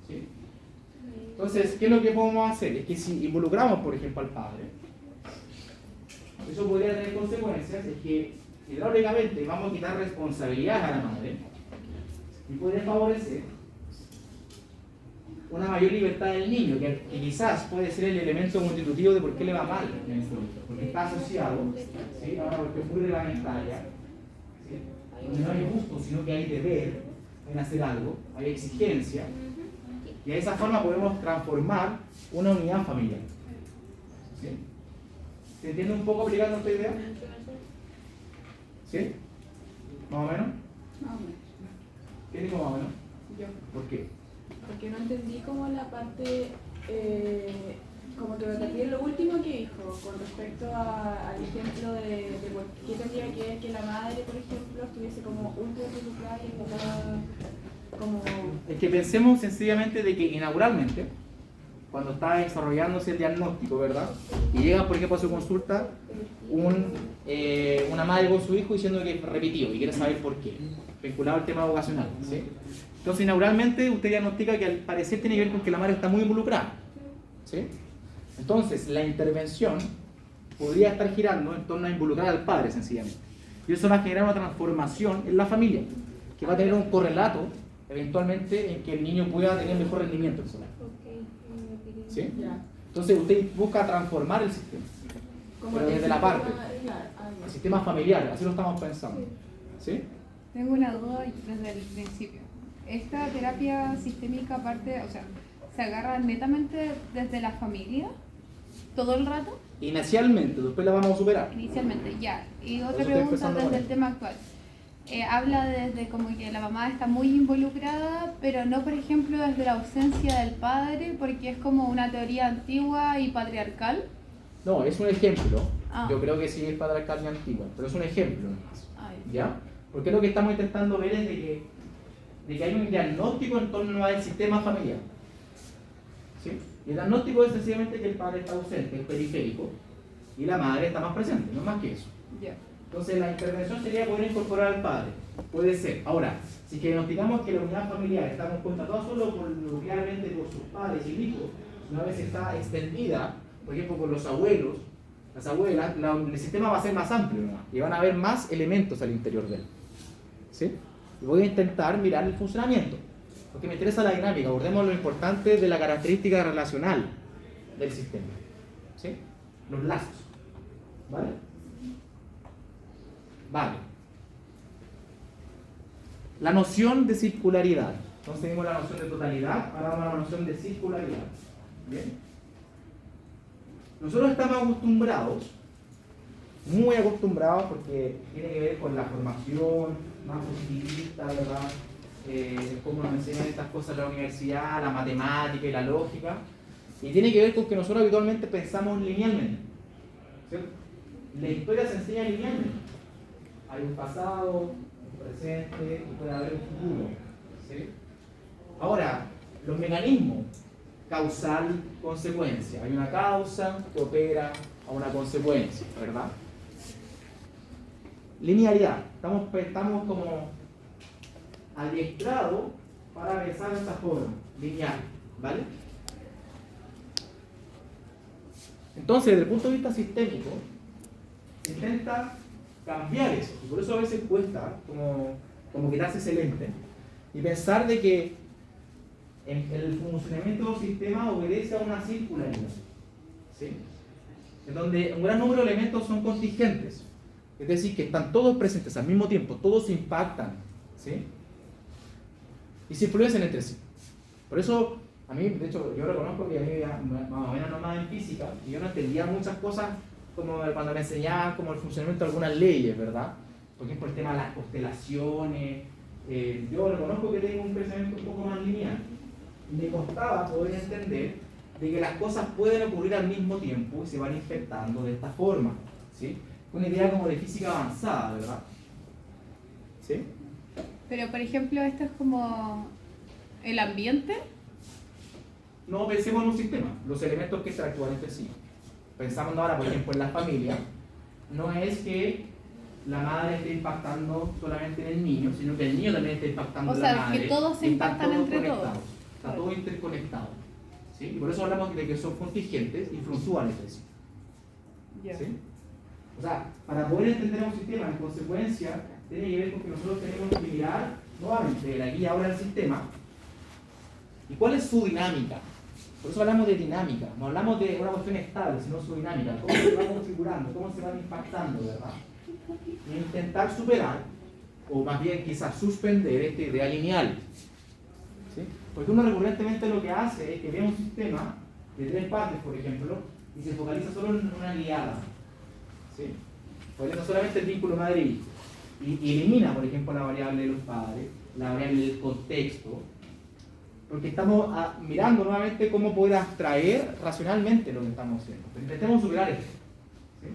¿Sí? Entonces, ¿qué es lo que podemos hacer? Es que si involucramos, por ejemplo, al padre, eso podría tener consecuencias, es que hidráulicamente vamos a quitar responsabilidad a la madre y podría favorecer una mayor libertad del niño, que quizás puede ser el elemento constitutivo de por qué le va mal en este momento, porque está asociado, ¿sí? Ahora porque es muy reglamentaria, ¿sí? Donde no hay gusto, sino que hay deber en hacer algo, hay exigencia, y de esa forma podemos transformar una unidad familiar. ¿Sí? ¿Se entiende un poco aplicando esta idea? ¿Sí? ¿Más o menos? Más o menos. ¿Qué dijo más o menos? Yo. ¿Por qué? Porque no entendí como la parte, como que me perdí en lo último que dijo, con respecto al ejemplo de por qué tendría que ver que la madre, por ejemplo, estuviese como ultra preocupada y el papá como... Es que pensemos sencillamente de que inauguralmente, cuando está desarrollándose el diagnóstico, ¿verdad? Y llega, por ejemplo, a su consulta una madre con su hijo diciendo que repitió y quiere saber por qué, vinculado al tema vocacional, ¿sí? Entonces, inauguralmente, usted diagnostica que al parecer tiene que ver con que la madre está muy involucrada, ¿sí? Entonces, la intervención podría estar girando en torno a involucrar al padre, sencillamente. Y eso va a generar una transformación en la familia, que va a tener un correlato, eventualmente, en que el niño pueda tener mejor rendimiento escolar. ¿Sí? Entonces, usted busca transformar el sistema, pero desde la parte, el sistema familiar, así lo estamos pensando. ¿Sí? Tengo una duda desde el principio. ¿Esta terapia sistémica parte, o sea, se agarra netamente desde la familia todo el rato? Inicialmente, después la vamos a superar. Inicialmente, ya. Y Por otra eso estoy pregunta empezando desde con el él. tema actual. Habla desde como que la mamá está muy involucrada, pero no, por ejemplo, desde la ausencia del padre, porque es como una teoría antigua y patriarcal. No, es un ejemplo. Ah. Yo creo que sí es patriarcal y antigua, pero es un ejemplo. Ay. ¿Ya? Porque lo que estamos intentando ver es de que hay un diagnóstico en torno al sistema familiar. ¿sí? Y el agnóstico es sencillamente que el padre está ausente, es periférico, y la madre está más presente, no más que eso. Ya. Entonces la intervención sería poder incorporar al padre. Puede ser. Ahora, si que diagnosticamos que la unidad familiar está compuesta no solo nuclearmente por sus padres y hijos, una vez está extendida, por ejemplo, por los abuelos, las abuelas, el sistema va a ser más amplio, ¿no? Y van a haber más elementos al interior de él. ¿Sí? Y voy a intentar mirar el funcionamiento, porque me interesa la dinámica. Abordemos lo importante de la característica relacional del sistema. ¿Sí? Los lazos. ¿Vale? Vale. La noción de circularidad. Entonces tenemos la noción de totalidad, ahora vamos a la noción de circularidad. ¿Bien? Nosotros estamos acostumbrados, muy acostumbrados, porque tiene que ver con la formación más positivista, ¿verdad? Cómo nos enseñan estas cosas en la universidad, la matemática y la lógica, y tiene que ver con que nosotros habitualmente pensamos linealmente, ¿cierto? La historia se enseña linealmente. Hay un pasado, un presente y puede haber un futuro, ¿sí? Ahora, los mecanismos causal-consecuencia. Hay una causa que opera a una consecuencia, ¿verdad? Linealidad. Estamos como adiestrados para pensar de esta forma, lineal, ¿vale? Entonces, desde el punto de vista sistémico, se intenta cambiar eso, y por eso a veces cuesta como quedarse excelente y pensar de que el funcionamiento de un sistema obedece a una circularidad, ¿sí? En donde un gran número de elementos son contingentes, es decir, que están todos presentes al mismo tiempo, todos se impactan, ¿sí? Y se influencian entre sí. Por eso, a mí, de hecho, yo reconozco que a mí más o menos nomás en física, y yo no entendía muchas cosas como cuando me enseñaban como el funcionamiento de algunas leyes, ¿verdad? Por ejemplo, el tema de las constelaciones. Yo reconozco que tengo un pensamiento un poco más lineal. Me costaba poder entender de que las cosas pueden ocurrir al mismo tiempo y se van infectando de esta forma, ¿sí? Una idea como de física avanzada, ¿verdad? ¿Sí? Pero, por ejemplo, esto es como el ambiente. No, pensemos en un sistema, los elementos que interactúan entre sí. Pensamos ahora, por ejemplo, en la familia. No es que la madre esté impactando solamente en el niño, sino que el niño también está impactando en la madre. O sea, que todos se Están impactan entre conectados, todos. está todo interconectado, ¿sí? Y por eso hablamos de que son contingentes y fluctúan entre sí. Ya. ¿Sí? O sea, para poder entender un sistema, en consecuencia, tiene que ver con que nosotros tenemos que mirar nuevamente de aquí y ahora el sistema y cuál es su dinámica. Por eso hablamos de dinámica, no hablamos de una cuestión estable, sino su dinámica, cómo se va configurando, cómo se van impactando, ¿verdad? Y intentar superar, o más bien quizás suspender esta idea lineal. ¿Sí? Porque uno recurrentemente lo que hace es que ve un sistema de 3 partes, por ejemplo, y se focaliza solo en una guiada. ¿Sí? Focaliza solamente el vínculo madre-hijo. Y elimina, por ejemplo, la variable de los padres, la variable del contexto, porque estamos mirando nuevamente cómo poder abstraer racionalmente lo que estamos haciendo. Pero intentemos superar esto. ¿Sí?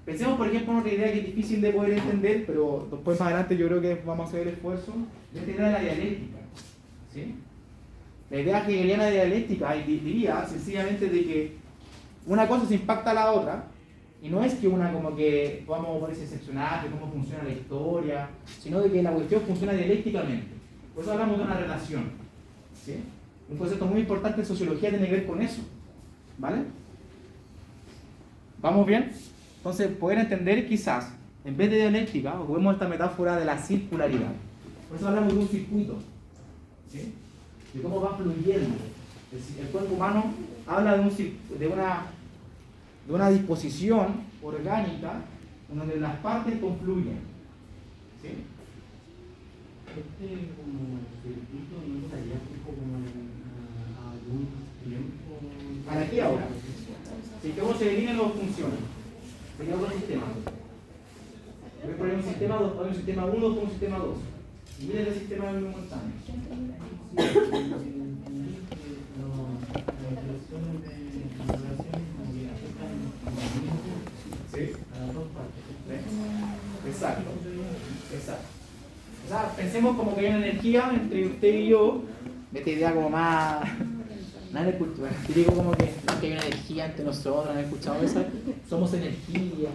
Pensemos, por ejemplo, en otra idea que es difícil de poder entender, pero después más adelante yo creo que vamos a hacer el esfuerzo, de esta idea de la dialéctica. ¿Sí? La idea hegeliana de dialéctica diría sencillamente de que una cosa se impacta a la otra, y no es que una como que podamos ponerse excepcional de cómo funciona la historia, sino de que la cuestión funciona dialécticamente. Por eso hablamos de una relación. ¿Sí? Un concepto muy importante en sociología tiene que ver con eso. ¿Vale? ¿Vamos bien? Entonces, poder entender quizás, en vez de dialéctica, ocupemos esta metáfora de la circularidad. Por eso hablamos de un circuito. ¿Sí? De cómo va fluyendo. El cuerpo humano habla de una disposición orgánica en donde las partes confluyen. ¿Sí? Como circuito no estaría como a algún tiempo. ¿Para qué ahora? ¿Sí? ¿Cómo se definen los funciones? Sería otro sistema. Voy a poner un sistema 2, un sistema 1 con un sistema 2. Y miren el sistema de simultáneo. ¿Sí? A las dos partes. Exacto. Exacto. O sea, pensemos como que hay una energía entre usted y yo, esta idea como más ¿No han escuchado? Bueno, te digo como que hay una energía entre nosotros, ¿han escuchado eso? Somos energía,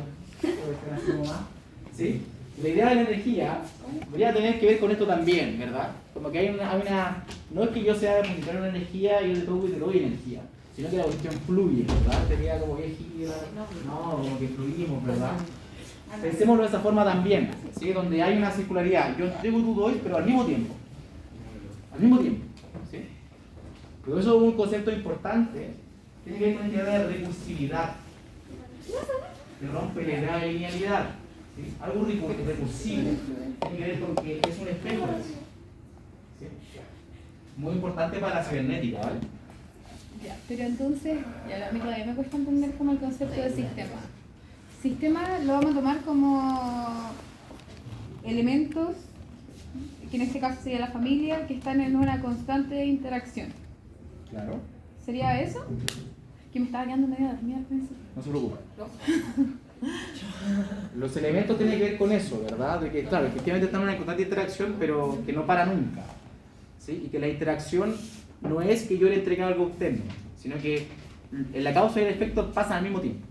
¿sí? La idea de la energía podría tener que ver con esto también, ¿verdad? Como que hay una no es que yo sea depositar una energía y yo te toco y te doy energía, sino que la cuestión fluye, ¿verdad? Te queda como que gira, no, como que fluimos, ¿verdad? Pensémoslo de esa forma también, ¿sí? Donde hay una circularidad, yo entrego y tú doy, pero al mismo tiempo, ¿sí? Pero eso es un concepto importante, tiene que ver con la idea de recursividad, que rompe la idea de linealidad, ¿sí? Algo recursivo, tiene que ver con que es un espejo, ¿sí? Muy importante para la cibernética, ¿vale? Ya, pero entonces, ya a mí todavía me cuesta entender como el concepto de sistema. Sistema lo vamos a tomar como elementos, que en este caso sería la familia, que están en una constante interacción. Claro. ¿Sería eso? Que me estaba quedando medio dormida al principio. No se preocupe. Los elementos tienen que ver con eso, ¿verdad? De que, claro, efectivamente están en una constante interacción, pero que no para nunca, ¿sí? Y que la interacción no es que yo le entregue algo a usted, sino que la causa y el efecto pasan al mismo tiempo,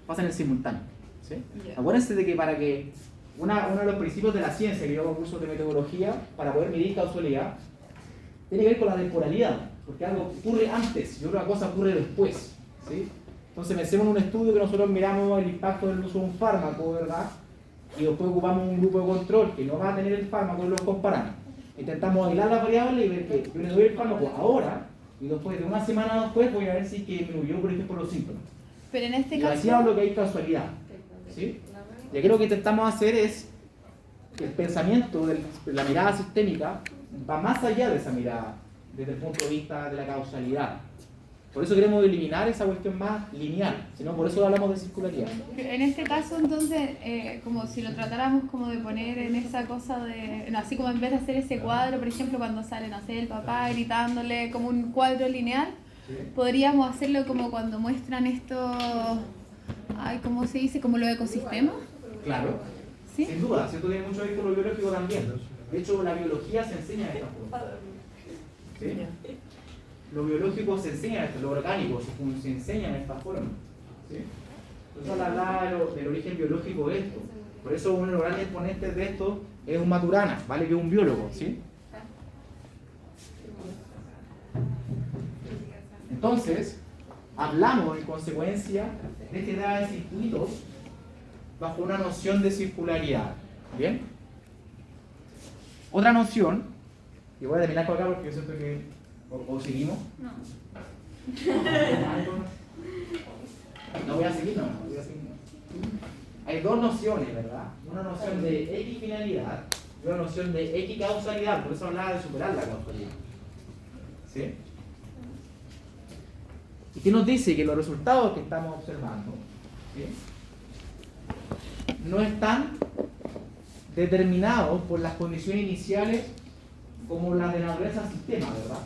pasan en simultáneo, ¿sí? Yeah. Acuérdense de que para que uno de los principios de la ciencia que yo hago cursos de metodología, para poder medir causalidad, tiene que ver con la temporalidad, porque algo ocurre antes y otra cosa ocurre después, ¿sí? Entonces pensemos en un estudio que nosotros miramos el impacto del uso de un fármaco, ¿verdad? Y después ocupamos un grupo de control que no va a tener el fármaco y los comparamos. Intentamos aislar las variables y ver que yo le doy el fármaco ahora y después de una semana después voy a ver si que disminuyó, por ejemplo, los síntomas. Pero en este Y caso... así hablo que hay casualidad, ¿sí? Y aquí lo que intentamos hacer es que el pensamiento de la mirada sistémica va más allá de esa mirada, desde el punto de vista de la causalidad. Por eso queremos eliminar esa cuestión más lineal, sino por eso hablamos de circularidad. En este caso, entonces, como si lo tratáramos como de poner en esa cosa de... No, así como en vez de hacer ese cuadro, por ejemplo, cuando sale, no sé, el papá gritándole como un cuadro lineal, ¿Sí? podríamos hacerlo como cuando muestran estos... Ay, ¿cómo se dice? Como los ecosistemas. Claro, ¿Sí? sin duda, ¿cierto? Tiene mucho que ver con lo biológico también. De hecho, la biología se enseña de esta forma. ¿Sí? Lo biológico se enseña, lo orgánico se enseña de esta forma. ¿Sí? Por eso hablaba del origen biológico de esto. Por eso uno de los grandes exponentes de esto es un Maturana, ¿vale? Que es un biólogo, ¿sí? Entonces, hablamos en consecuencia de esta idea de circuitos bajo una noción de circularidad. ¿Bien? Otra noción, y voy a terminar por acá porque yo siento que... ¿O seguimos? No. No voy a seguir, no. Voy a seguir. Hay dos nociones, ¿verdad? Una noción de equifinalidad y una noción de equicausalidad. Por eso hablaba de superar la causalidad. ¿Sí? ¿Y qué nos dice? Que los resultados que estamos observando, ¿sí?, no están determinados por las condiciones iniciales como las de la naturaleza sistema, ¿verdad?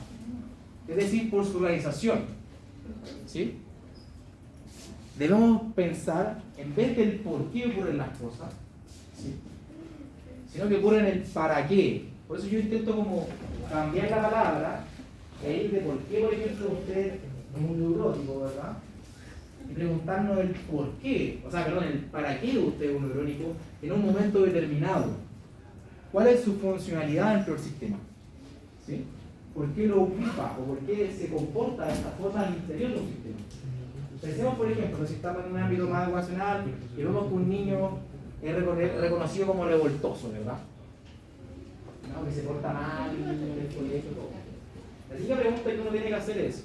Es decir, por su realización, ¿sí? Debemos pensar, en vez del por qué ocurren las cosas, ¿sí?, sino que ocurren el para qué. Por eso yo intento como cambiar la palabra e ir de por qué, por ejemplo, usted es un neurótico, ¿verdad? Y preguntarnos el por qué, o sea, perdón, el para qué usted es un neurótico en un momento determinado. ¿Cuál es su funcionalidad dentro del sistema? ¿Sí? ¿Por qué lo ocupa o por qué se comporta de esta forma al interior de un sistema? Pensemos, por ejemplo, si estamos en un ámbito más educacional y vemos que un niño es reconocido como revoltoso, ¿verdad? ¿No? Que se porta mal en el colegio, todo. La única pregunta que uno tiene que hacer es: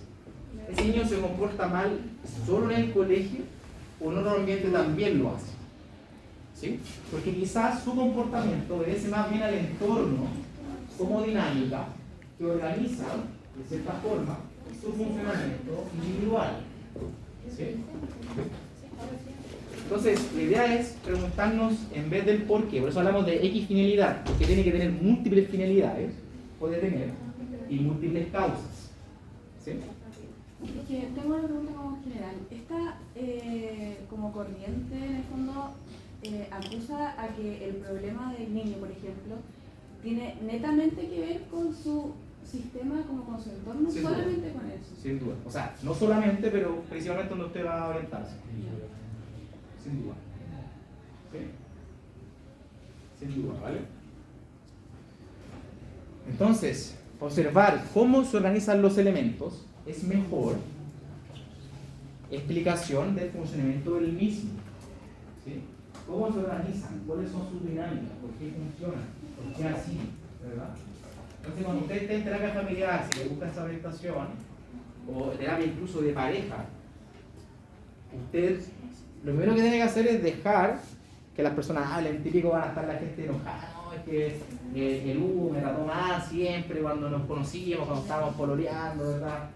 ¿ese niño se comporta mal solo en el colegio o en otro ambiente también lo hace? ¿Sí? Porque quizás su comportamiento obedece más bien al entorno como dinámica que organiza, de cierta forma, su funcionamiento individual. ¿Sí? Entonces, la idea es preguntarnos en vez del por qué. Por eso hablamos de equifinalidad, porque tiene que tener múltiples finalidades, puede tener, y múltiples causas. ¿Sí? Es que tengo una pregunta como general. Esta como corriente, en el fondo, acusa a que el problema del niño, por ejemplo, tiene netamente que ver con su sistema como con su entorno Sin solamente con eso. Sin duda. O sea, no solamente, pero principalmente donde usted va a orientarse. Sin duda. ¿Sí? Sin duda, ¿vale? Entonces, observar cómo se organizan los elementos es mejor explicación del funcionamiento del mismo. ¿Sí? ¿Cómo se organizan? ¿Cuáles son sus dinámicas? ¿Por qué funcionan? ¿Por qué así? ¿Verdad? Entonces, cuando usted esté en terapia familiar, si le busca esa orientación, o terapia incluso de pareja, usted lo primero que tiene que hacer es dejar que las personas hablen. Típico van a estar la gente enojada, no, es que el Hugo me trató mal siempre cuando nos conocíamos, cuando estábamos pololeando, ¿verdad?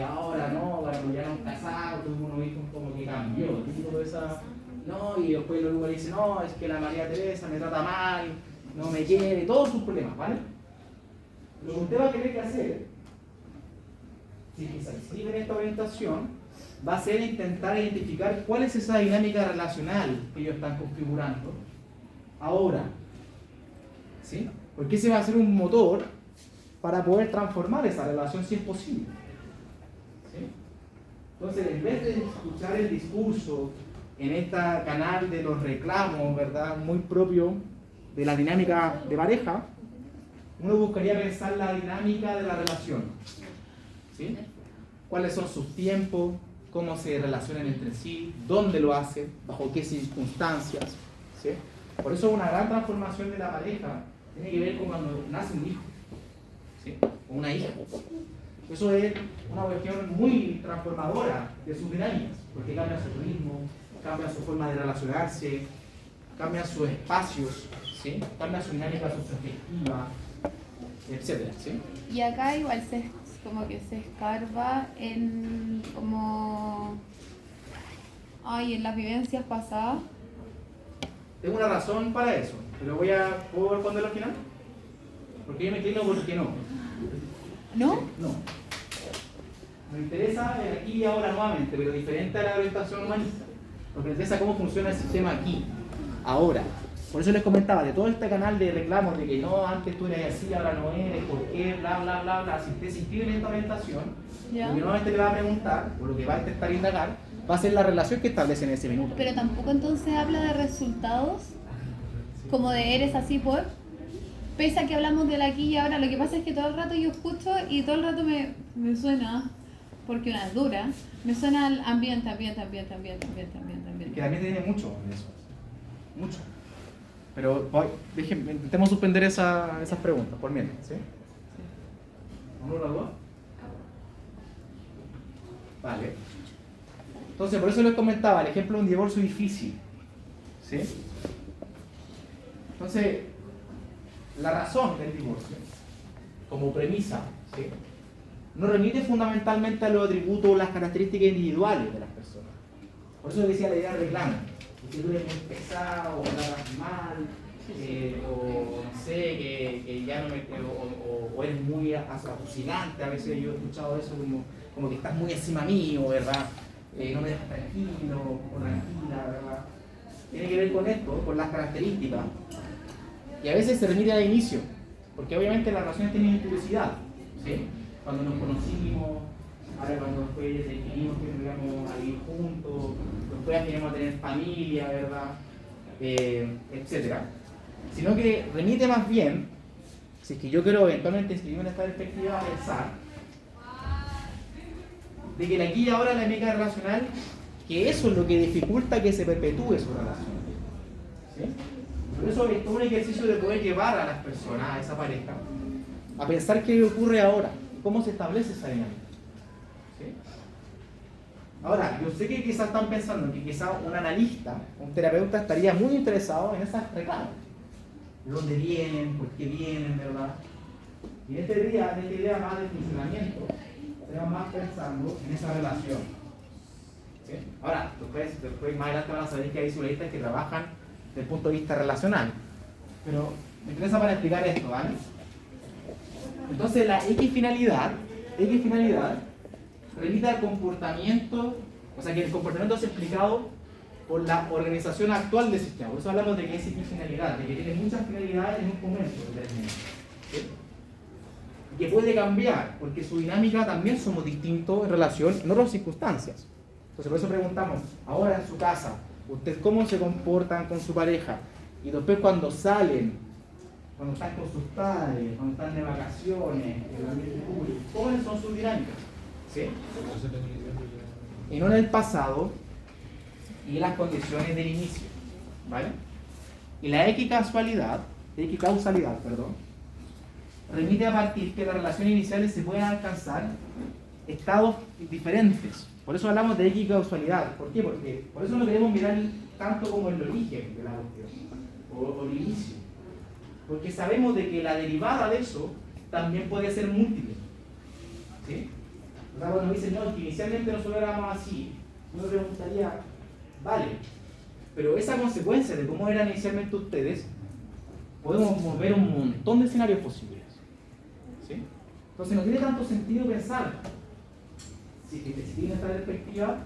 Ahora no, cuando ya nos casamos, tuvimos unos hijos como que cambió, típico de esa, no, y después el Hugo le dice, no, es que la María Teresa me trata mal, no me quiere, todos sus problemas, ¿vale? Lo que usted va a tener que hacer, si se inscribe en esta orientación, va a ser intentar identificar cuál es esa dinámica relacional que ellos están configurando ahora. ¿Sí? Porque ese va a ser un motor para poder transformar esa relación si es posible. ¿Sí? Entonces, en vez de escuchar el discurso en este canal de los reclamos, ¿verdad? Muy propio de la dinámica de pareja, uno buscaría pensar la dinámica de la relación. ¿Sí? ¿Cuáles son sus tiempos? ¿Cómo se relacionan entre sí? ¿Dónde lo hacen? ¿Bajo qué circunstancias? ¿Sí? Por eso una gran transformación de la pareja tiene que ver con cuando nace un hijo, ¿sí? O una hija. Eso es una cuestión muy transformadora de sus dinámicas, porque cambia su ritmo, cambia su forma de relacionarse, cambia sus espacios, ¿sí? Cambia su dinámica subjetiva, etc. ¿Sí? Y acá igual como que se escarba en como en las vivencias pasadas. Tengo una razón para eso, pero ¿puedo responderlo al final? Porque yo me inclino porque no. ¿No? No. Me interesa el aquí y ahora nuevamente, pero diferente a la orientación humanista. Porque me interesa cómo funciona el sistema aquí, ahora. Por eso les comentaba, de todo este canal de reclamos de que no, antes tú eras así, ahora no eres, ¿por qué? Bla, bla, bla, bla. Si usted se inscribe en esta orientación, ¿Ya? lo que nuevamente le va a preguntar, o lo que va a intentar indagar, va a ser la relación que establece en ese minuto. Pero tampoco entonces habla de resultados, como de eres así por, pese a que hablamos del aquí y ahora. Lo que pasa es que todo el rato yo escucho y todo el rato me suena, porque una es dura, me suena al ambiente. Que también tiene mucho de eso. Mucho. Pero intentemos suspender esas preguntas por mientras, ¿sí? ¿No la duda? Vale. Entonces, por eso les comentaba el ejemplo de un divorcio difícil, ¿sí? Entonces, la razón del divorcio, como premisa, ¿sí? No remite fundamentalmente a los atributos o las características individuales de las personas. Por eso decía la idea del reclamo. Que tú eres muy pesado, o tratas mal, o no sé, que ya no o eres muy atosigante. A veces yo he escuchado eso como que estás muy encima mío, ¿verdad? No me dejas tranquilo o tranquila, ¿verdad? Tiene que ver con esto, con las características. Y a veces se remite al inicio, porque obviamente las relaciones tienen publicidad, ¿sí? Cuando nos conocimos, ahora cuando después decidimos que nos íbamos a vivir juntos, después queremos tener familia, ¿verdad? Etcétera. Sino que remite más bien, si es que yo quiero eventualmente inscribirme en esta perspectiva, a pensar de que la aquí y ahora la dinámica relacional, que eso es lo que dificulta que se perpetúe su relación. ¿Sí? Por eso es todo un ejercicio de poder llevar a las personas, a esa pareja, a pensar qué ocurre ahora, cómo se establece esa dinámica. ¿Sí? Ahora, yo sé que quizás están pensando que quizás un analista, un terapeuta estaría muy interesado en esas reclamos. ¿De dónde vienen? ¿Por qué vienen? ¿Verdad? Y en esta idea más de funcionamiento, estamos más pensando en esa relación. ¿Sí? Ahora, después más adelante van a saber que hay psicologistas que trabajan desde el punto de vista relacional. Pero me interesa para explicar esto, ¿vale? Entonces la X finalidad remite al comportamiento, o sea que el comportamiento es explicado por la organización actual del sistema. Por eso hablamos de que es X finalidad, de que tiene muchas finalidades en un momento determinado. ¿Sí? que puede cambiar, porque su dinámica también somos distintos en relación en otras circunstancias. Entonces por eso preguntamos, ahora en su casa, ¿ustedes cómo se comportan con su pareja? Y después cuando salen, cuando están con sus padres, cuando están de vacaciones, en el ambiente público, ¿cuáles son sus dinámicas? ¿Sí? Y no en el pasado y las condiciones del inicio, ¿vale? Y la equicausalidad, remite a partir que las relaciones iniciales se pueden alcanzar estados diferentes. Por eso hablamos de equicausalidad. ¿Por qué? Porque por eso no queremos mirar tanto como el origen de la cuestión o el inicio. Porque sabemos de que la derivada de eso también puede ser múltiple. ¿Sí? O sea, cuando dicen, no, que inicialmente nosotros éramos así, uno preguntaría, vale, pero esa consecuencia de cómo eran inicialmente ustedes, podemos ver un montón de escenarios posibles. ¿Sí? Entonces no tiene tanto sentido pensar, si tiene esta perspectiva,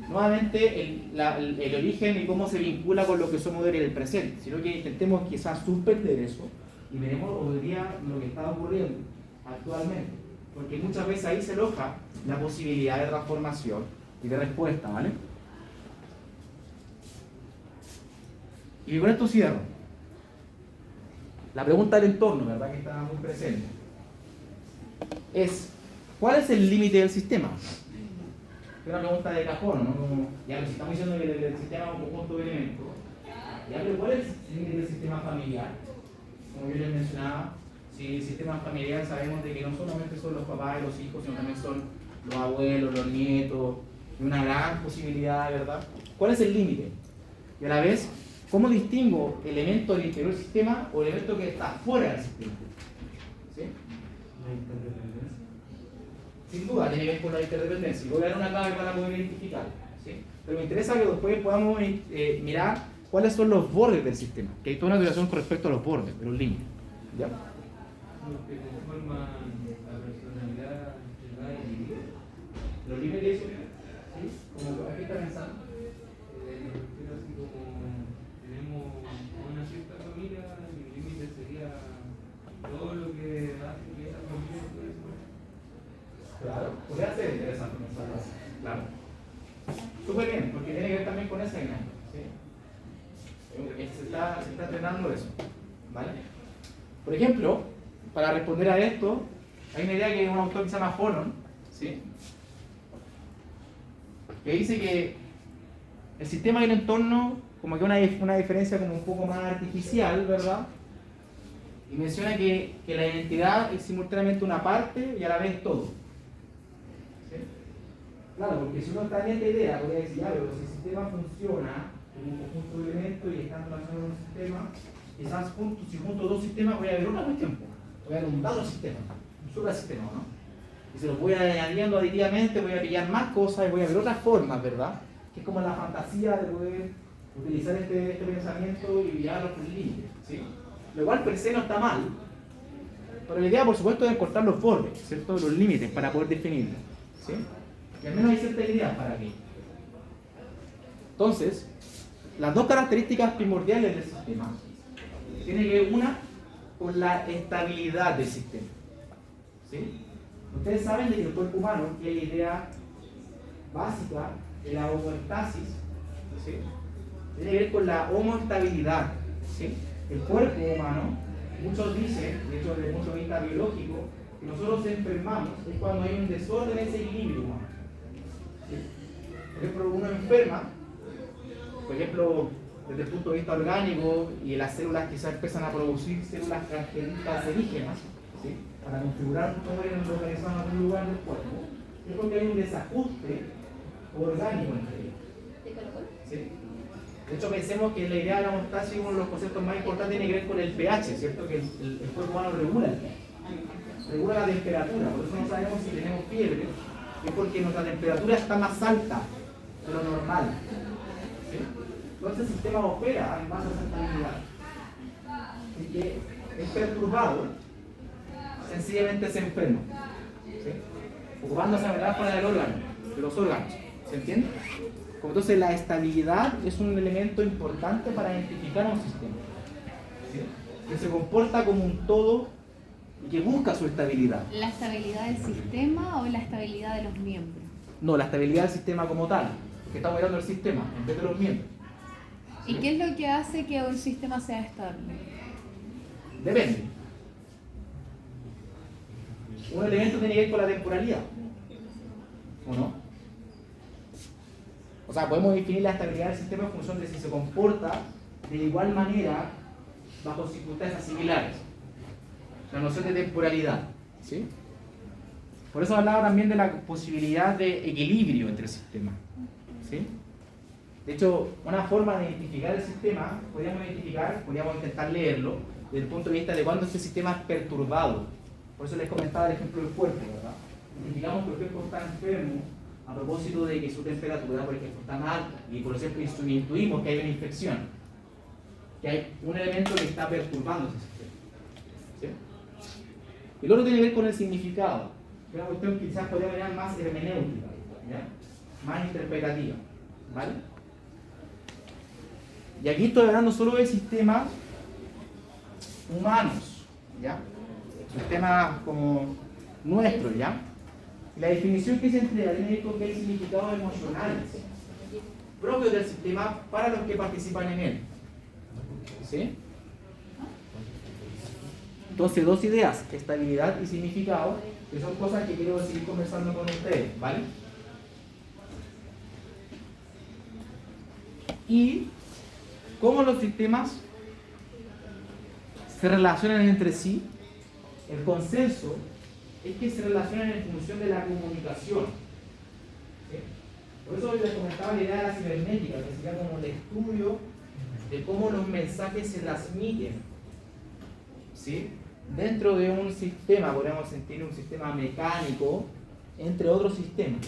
nuevamente el origen y cómo se vincula con lo que somos en el presente, sino que intentemos quizás suspender eso y veremos hoy día lo que está ocurriendo actualmente, porque muchas veces ahí se aloja la posibilidad de transformación y de respuesta, ¿vale? Y con esto cierro. La pregunta del entorno, ¿verdad? Que está muy presente. Es, ¿cuál es el límite del sistema? Es una pregunta de cajón, ¿no? Como, ya lo estamos diciendo que el sistema es un conjunto de elementos. Ya, pero ¿cuál es el límite del sistema familiar? Como yo les mencionaba, si el sistema familiar sabemos de que no solamente son los papás y los hijos, sino también son los abuelos, los nietos, y una gran posibilidad, ¿verdad? ¿Cuál es el límite? Y a la vez, ¿cómo distingo elemento del interior del sistema o elemento que está fuera del sistema? ¿Sí? La interdependencia. Sin duda, tiene que ver con la interdependencia. Voy a dar una clave para poder identificar. ¿Sí? Pero me interesa que después podamos mirar cuáles son los bordes del sistema. Que hay toda una relación con respecto a los bordes, de los límites. ¿Ya? Los que conforman la personalidad de cada individuo. Los límites, ¿sí? Como aquí está pensando. Me refiero así como tenemos una cierta familia y el límite sería todo lo que hace que esa familia pueda ser. Claro, podría ser interesante pensarlo así. Claro. Súper bien, porque tiene que ver también con esa dinámica. ¿Sí? Se está entrenando eso. ¿Vale? Por ejemplo, para responder a esto, hay una idea que un autor que se llama Fonon, ¿sí? Que dice que el sistema y el entorno, como que una diferencia como un poco más artificial, ¿verdad? Y menciona que la identidad es simultáneamente una parte y a la vez todo. ¿Sí? Claro, porque si uno está en esta idea, podría decir, ya, pero si el sistema funciona como un conjunto de elementos y están relacionados en un sistema, quizás si junto dos sistemas voy a ver una cuestión, voy a ver un dado sistema, un suprasistema, ¿no? Y se los voy añadiendo aditivamente, voy a pillar más cosas y voy a ver otras formas, ¿verdad? Que es como la fantasía de poder utilizar este pensamiento y mirarlo por límites, ¿sí? Lo cual per se no está mal, pero la idea, por supuesto, es encontrar los bordes, ¿cierto? Los límites para poder definirlo, ¿sí? Y al menos hay cierta idea para aquello. Entonces, las dos características primordiales del sistema tienen que ver una con la estabilidad del sistema, ¿sí? Ustedes saben de que el cuerpo humano tiene la idea básica de la homeostasis, ¿sí? Tiene que ver con la homoestabilidad, ¿sí? El cuerpo humano, muchos dicen, de hecho desde el punto de vista biológico, que nosotros enfermamos es cuando hay un desorden en ese equilibrio humano, ¿sí? Por ejemplo, uno enferma, por ejemplo, desde el punto de vista orgánico, y las células quizás empiezan a producir células cancerígenas, ¿sí? Para configurar un tumor localizado en algún lugar del cuerpo, es porque hay un desajuste orgánico entre ellos. ¿Sí? De hecho, pensemos que la idea de la homeostasis, uno de los conceptos más importantes, tiene que ver con el pH, ¿cierto? Que el cuerpo humano regula el pH, regula la temperatura, por eso no sabemos si tenemos fiebre, es porque nuestra temperatura está más alta de lo normal. ¿Sí? Entonces el sistema opera en base a esa estabilidad. Y que es perturbado, sencillamente se enferma, ¿sí? Ocupando esa metáfora del órgano, de los órganos, ¿se entiende? Como entonces la estabilidad es un elemento importante para identificar un sistema, ¿sí? Que se comporta como un todo y que busca su estabilidad. ¿La estabilidad del sistema o la estabilidad de los miembros? No, la estabilidad del sistema como tal, que está operando el sistema en vez de los miembros. ¿Y qué es lo que hace que un sistema sea estable? Depende. Un elemento tiene que ver con la temporalidad, ¿o no? O sea, podemos definir la estabilidad del sistema en función de si se comporta de igual manera bajo circunstancias similares. La noción de temporalidad, ¿sí? Por eso hablaba también de la posibilidad de equilibrio entre el sistema, ¿sí? De hecho, una forma de identificar el sistema, podríamos intentar leerlo desde el punto de vista de cuando este sistema es perturbado. Por eso les comentaba el ejemplo del cuerpo, ¿verdad? Digamos que el cuerpo está enfermo a propósito de que su temperatura, por ejemplo, está mal alta y por ejemplo intuimos que hay una infección, que hay un elemento que está perturbando ese sistema, ¿sí? Y lo otro tiene que ver con el significado, que es una cuestión que quizás podría venir más hermenéutica, ¿ya? Más interpretativa, ¿vale? Y aquí estoy hablando solo de sistemas humanos, ¿ya? Sistemas como nuestros, ¿ya? Y la definición que se entrega tiene que ver con que hay significados emocionales propios del sistema para los que participan en él, ¿sí? Entonces, dos ideas, estabilidad y significado, que son cosas que quiero seguir conversando con ustedes, ¿vale? Y cómo los sistemas se relacionan entre sí. El consenso es que se relacionan en función de la comunicación, ¿sí? Por eso les comentaba la idea de la cibernética, que sería como el estudio de cómo los mensajes se transmiten, ¿sí? Dentro de un sistema, podríamos sentir un sistema mecánico entre otros sistemas,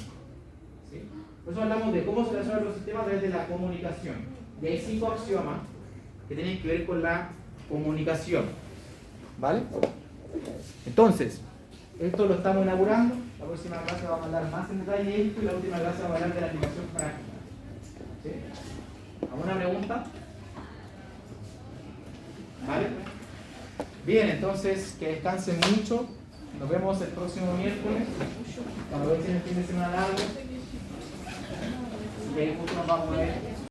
¿sí? Por eso hablamos de cómo se relacionan los sistemas desde la comunicación. Y hay 5 axiomas que tienen que ver con la comunicación, ¿vale? Entonces, esto lo estamos inaugurando. La próxima clase vamos a hablar más en detalle de esto y la última clase vamos a hablar de la aplicación práctica, ¿sí? ¿Alguna pregunta? ¿Vale? Bien, entonces que descansen mucho. Nos vemos el próximo miércoles. Cuando vean el fin de semana largo. Y ahí justo nos vamos a ver